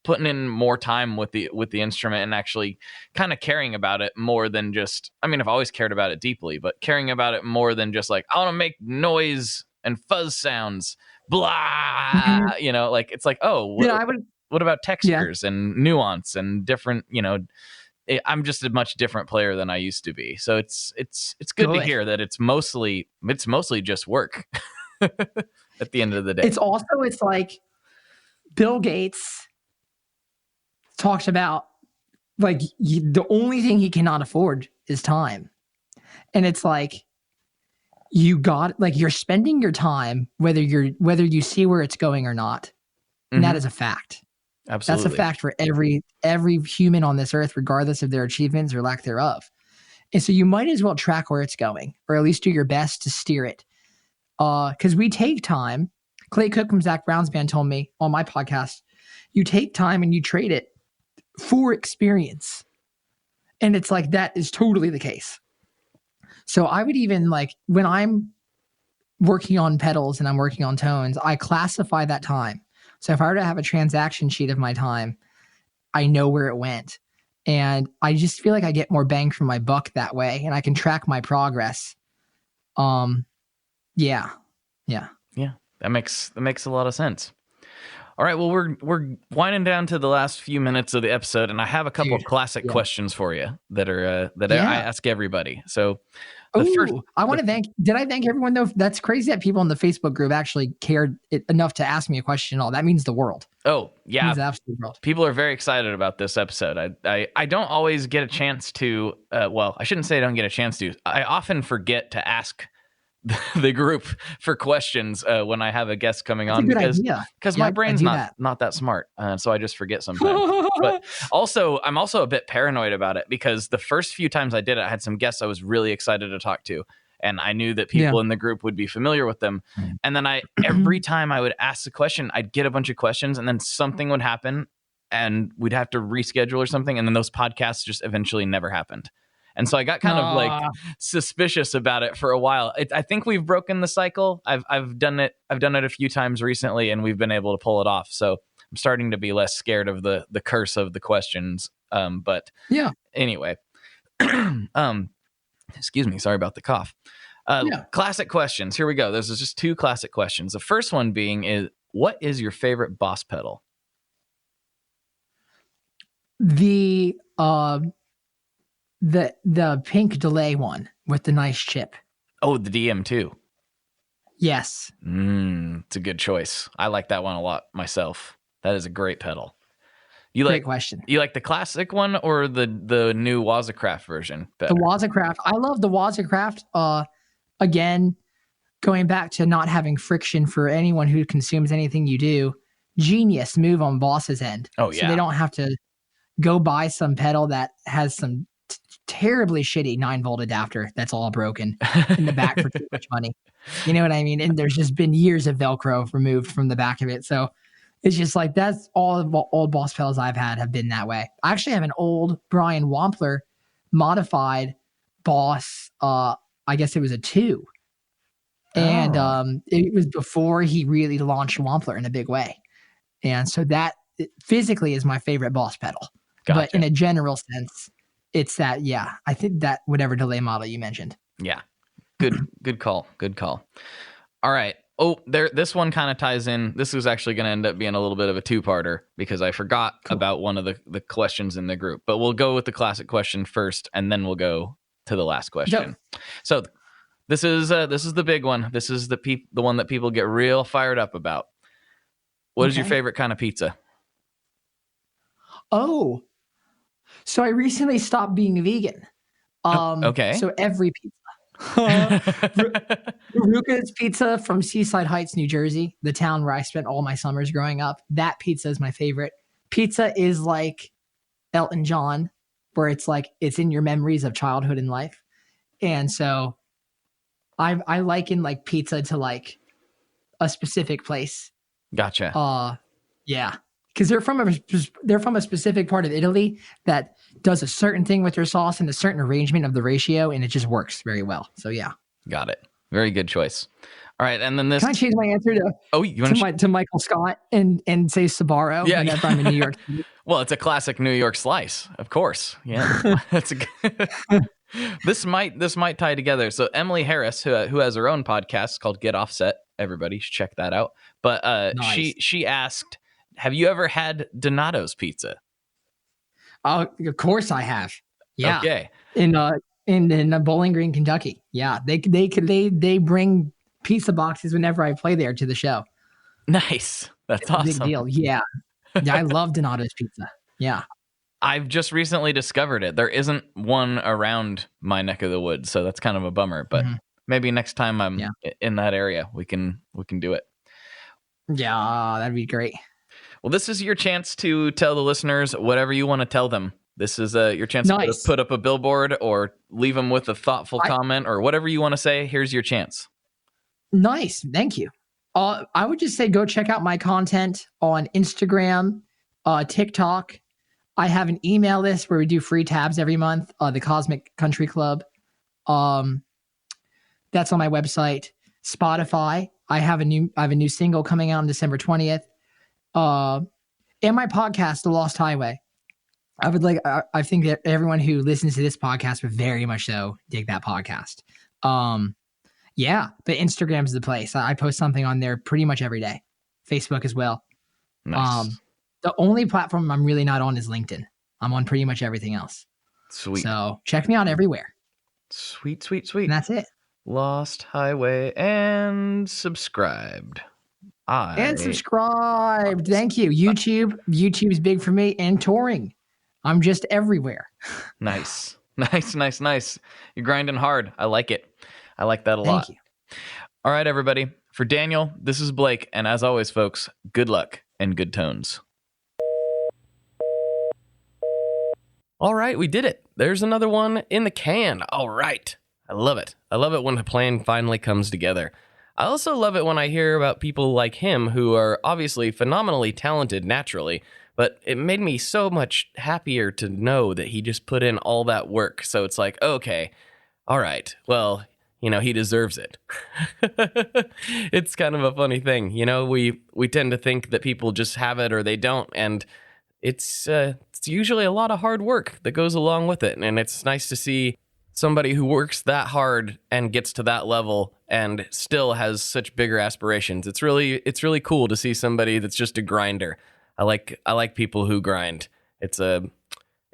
Speaker 5: putting in more time with the instrument and actually kind of caring about it more than just, I've always cared about it deeply, but caring about it more than just like, I want to make noise and fuzz sounds, blah, like, it's like, what about textures and nuance and different, I'm just a much different player than I used to be. So it's good to hear that it's mostly just work at the end of the day.
Speaker 4: It's like Bill Gates talks about, like, the only thing he cannot afford is time. And it's like, you're spending your time, whether you see where it's going or not. And that is a fact.
Speaker 5: Absolutely.
Speaker 4: That's a fact for every human on this earth, regardless of their achievements or lack thereof. And so you might as well track where it's going, or at least do your best to steer it. Because we take time. Clay Cook from Zach Brown's band told me on my podcast, you take time and you trade it for experience. And it's like, that is totally the case. So I would even, like, when I'm working on pedals and I'm working on tones, I classify that time. So if I were to have a transaction sheet of my time, I know where it went. And I just feel like I get more bang for my buck that way, and I can track my progress. Yeah.
Speaker 5: That makes a lot of sense. All right, well, we're winding down to the last few minutes of the episode, and I have a couple of classic questions for you that are I ask everybody. So,
Speaker 4: I want to thank. Did I thank everyone though? That's crazy that people in the Facebook group actually cared enough to ask me a question. All that means the world.
Speaker 5: Oh yeah,
Speaker 4: it means the absolute world.
Speaker 5: People are very excited about this episode. I don't always get a chance to. Well, I shouldn't say I don't get a chance to. I often forget to ask the group for questions when I have a guest coming on because my brain's not that smart, so I just forget sometimes. But I'm also a bit paranoid about it because the first few times I did it, I had some guests I was really excited to talk to, and I knew that people in the group would be familiar with them. And then every time I would ask the question, I'd get a bunch of questions, and then something would happen, and we'd have to reschedule or something, and then those podcasts just eventually never happened. And so I got kind of like suspicious about it for a while. I think we've broken the cycle. I've done it a few times recently, and we've been able to pull it off. So I'm starting to be less scared of the curse of the questions. But anyway, excuse me. Sorry about the cough. Classic questions. Here we go. This is just two classic questions. The first one being what is your favorite Boss pedal?
Speaker 4: The pink delay one with the nice chip.
Speaker 5: Oh, the DM2.
Speaker 4: Yes.
Speaker 5: It's a good choice. I like that one a lot myself. That is a great pedal.
Speaker 4: Great question.
Speaker 5: You like the classic one or the new Wazacraft version better?
Speaker 4: The Wazacraft. I love the Wazacraft. Again, going back to not having friction for anyone who consumes anything you do. Genius move on Boss's end.
Speaker 5: Oh, yeah.
Speaker 4: So they don't have to go buy some pedal that has some terribly shitty 9-volt adapter that's all broken in the back for too much money. You know what I mean? And there's just been years of Velcro removed from the back of it. So it's just like that's all of old Boss pedals I've had have been that way. I actually have an old Brian Wampler modified Boss. I guess it was a 2. And it was before he really launched Wampler in a big way. And so that physically is my favorite Boss pedal. Gotcha. But in a general sense, it's that, I think that whatever delay model you mentioned.
Speaker 5: Yeah. Good call. Good call. All right. Oh, this one kind of ties in. This was actually going to end up being a little bit of a two-parter because I forgot about one of the questions in the group. But we'll go with the classic question first, and then we'll go to the last question. Yep. So this is the big one. This is the one that people get real fired up about. What is your favorite kind of pizza?
Speaker 4: Oh, so I recently stopped being vegan.
Speaker 5: Okay.
Speaker 4: So every pizza. Ruka's Pizza from Seaside Heights, New Jersey, the town where I spent all my summers growing up. That pizza is my favorite. Pizza is like Elton John, where it's like it's in your memories of childhood and life. And so I liken like pizza to like a specific place.
Speaker 5: Gotcha.
Speaker 4: Yeah. Because they're from a specific part of Italy that does a certain thing with their sauce and a certain arrangement of the ratio, and it just works very well. So yeah,
Speaker 5: got it. Very good choice. All right, and then this.
Speaker 4: Can I change my answer to Michael Scott and say Sbarro?
Speaker 5: Yeah,
Speaker 4: if I'm in New York.
Speaker 5: Well, it's a classic New York slice, of course. Yeah, that's This might tie together. So Emily Harris, who has her own podcast called Get Offset, everybody should check that out. But nice. she asked, have you ever had Donato's Pizza?
Speaker 4: Oh, of course I have. Yeah.
Speaker 5: Okay.
Speaker 4: In Bowling Green, Kentucky. Yeah. They bring pizza boxes whenever I play there to the show.
Speaker 5: Nice. That's awesome.
Speaker 4: Big deal. Yeah. I love Donato's Pizza. Yeah.
Speaker 5: I've just recently discovered it. There isn't one around my neck of the woods, so that's kind of a bummer. But maybe next time I'm in that area, we can do it.
Speaker 4: Yeah, that'd be great.
Speaker 5: Well, this is your chance to tell the listeners whatever you want to tell them. This is your chance to put up a billboard or leave them with a thoughtful comment or whatever you want to say. Here's your chance.
Speaker 4: Nice. Thank you. I would just say go check out my content on Instagram, TikTok. I have an email list where we do free tabs every month. The Cosmic Country Club. That's on my website. Spotify. I have a new single coming out on December 20th. And my podcast, The Lost Highway. I think that everyone who listens to this podcast would very much so dig that podcast. Yeah, but Instagram's the place. I post something on there pretty much every day. Facebook as well.
Speaker 5: Nice.
Speaker 4: The only platform I'm really not on is LinkedIn. I'm on pretty much everything else.
Speaker 5: Sweet.
Speaker 4: So check me out everywhere.
Speaker 5: Sweet.
Speaker 4: And that's it.
Speaker 5: Lost Highway and subscribed.
Speaker 4: And subscribed. Thank you. YouTube's big for me, and touring. I'm just everywhere.
Speaker 5: Nice. You're grinding hard. I like it. I like that a lot.
Speaker 4: Thank you.
Speaker 5: All right, everybody. For Daniel, this is Blake. And as always, folks, good luck and good tones.
Speaker 3: All right, we did it. There's another one in the can. All right. I love it. I love it when a plan finally comes together. I also love it when I hear about people like him who are obviously phenomenally talented naturally, but it made me so much happier to know that he just put in all that work. So it's like, okay, all right, well, he deserves it. It's kind of a funny thing. We tend to think that people just have it or they don't, and it's usually a lot of hard work that goes along with it. And it's nice to see somebody who works that hard and gets to that level and still has such bigger aspirations. It's really cool to see somebody that's just a grinder. I like people who grind. It's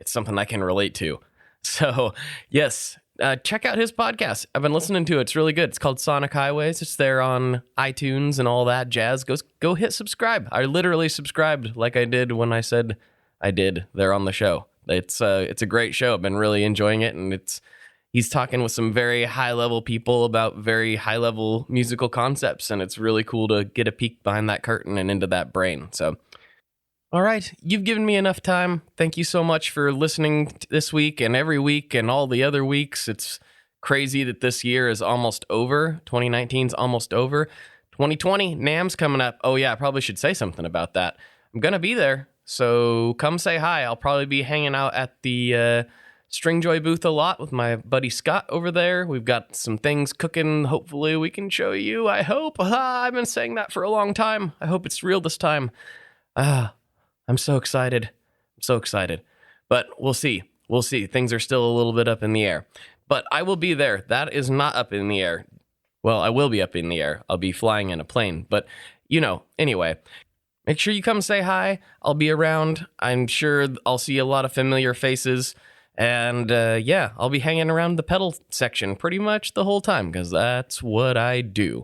Speaker 3: something I can relate to. So yes, check out his podcast. I've been listening to it. It's really good. It's called Sonic Highways. It's there on iTunes and all that jazz. Go hit subscribe. I literally subscribed like I did when I said I did there on the show. It's a great show. I've been really enjoying it, and he's talking with some very high-level people about very high-level musical concepts, and it's really cool to get a peek behind that curtain and into that brain. So, all right, you've given me enough time. Thank you so much for listening this week and every week and all the other weeks. It's crazy that this year is almost over. 2019's almost over. 2020, NAMM's coming up. Oh, yeah, I probably should say something about that. I'm going to be there, so come say hi. I'll probably be hanging out at the Stringjoy booth a lot with my buddy Scott over there. We've got some things cooking. Hopefully we can show you. I hope. I've been saying that for a long time. I hope it's real this time. I'm so excited. But we'll see. Things are still a little bit up in the air. But I will be there. That is not up in the air. Well, I will be up in the air. I'll be flying in a plane. But, anyway. Make sure you come say hi. I'll be around. I'm sure I'll see a lot of familiar faces. And I'll be hanging around the pedal section pretty much the whole time because that's what I do.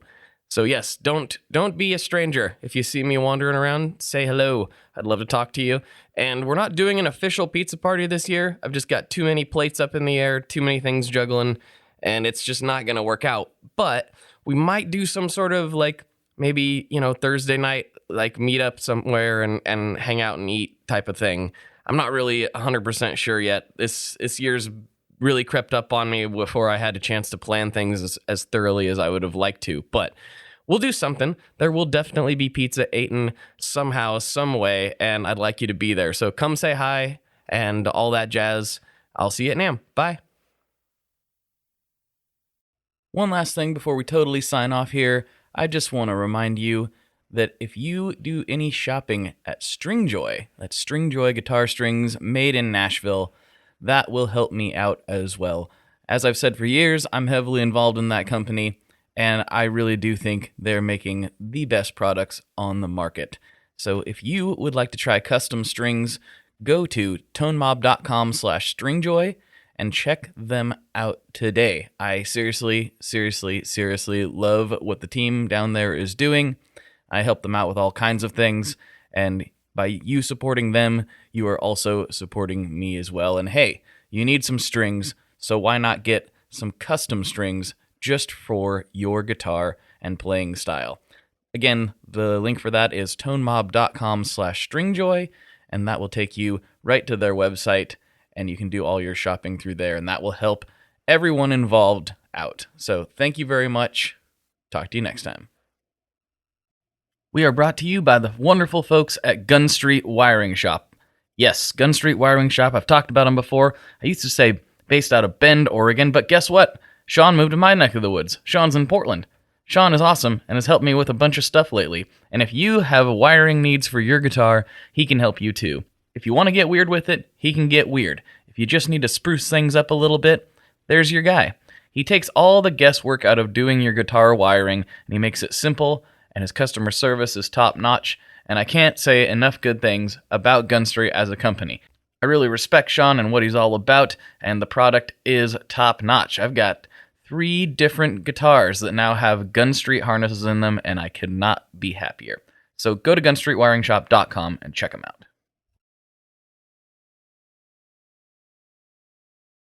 Speaker 3: So yes, don't be a stranger. If you see me wandering around, say hello. I'd love to talk to you. And we're not doing an official pizza party this year. I've just got too many plates up in the air, too many things juggling, and it's just not going to work out. But we might do some sort of maybe, Thursday night, meet up somewhere and hang out and eat type of thing. I'm not really 100% sure yet. This year's really crept up on me before I had a chance to plan things as thoroughly as I would have liked to. But we'll do something. There will definitely be pizza eaten somehow, some way, and I'd like you to be there. So come say hi and all that jazz. I'll see you at NAMM. Bye.
Speaker 5: One last thing before we totally sign off here. I just want to remind you that if you do any shopping at Stringjoy, that's Stringjoy guitar strings made in Nashville, that will help me out as well. As I've said for years, I'm heavily involved in that company, and I really do think they're making the best products on the market. So if you would like to try custom strings, go to tonemob.com/stringjoy and check them out today. I seriously love what the team down there is doing. I help them out with all kinds of things, and by you supporting them, you are also supporting me as well. And hey, you need some strings, so why not get some custom strings just for your guitar and playing style? Again, the link for that is tonemob.com/stringjoy, and that will take you right to their website, and you can do all your shopping through there, and that will help everyone involved out. So thank you very much. Talk to you next time. We are brought to you by the wonderful folks at Gun Street Wiring Shop. Yes, Gun Street Wiring Shop. I've talked about them before. I used to say based out of Bend, Oregon, but guess what? Sean moved to my neck of the woods. Sean's in Portland. Sean is awesome and has helped me with a bunch of stuff lately. And if you have wiring needs for your guitar, he can help you too. If you want to get weird with it, he can get weird. If you just need to spruce things up a little bit, there's your guy. He takes all the guesswork out of doing your guitar wiring, and he makes it simple, and his customer service is top-notch, and I can't say enough good things about Gunstreet as a company. I really respect Sean and what he's all about, and the product is top notch. I've got 3 different guitars that now have Gunstreet harnesses in them, and I could not be happier. So go to gunstreetwiringshop.com and check them out.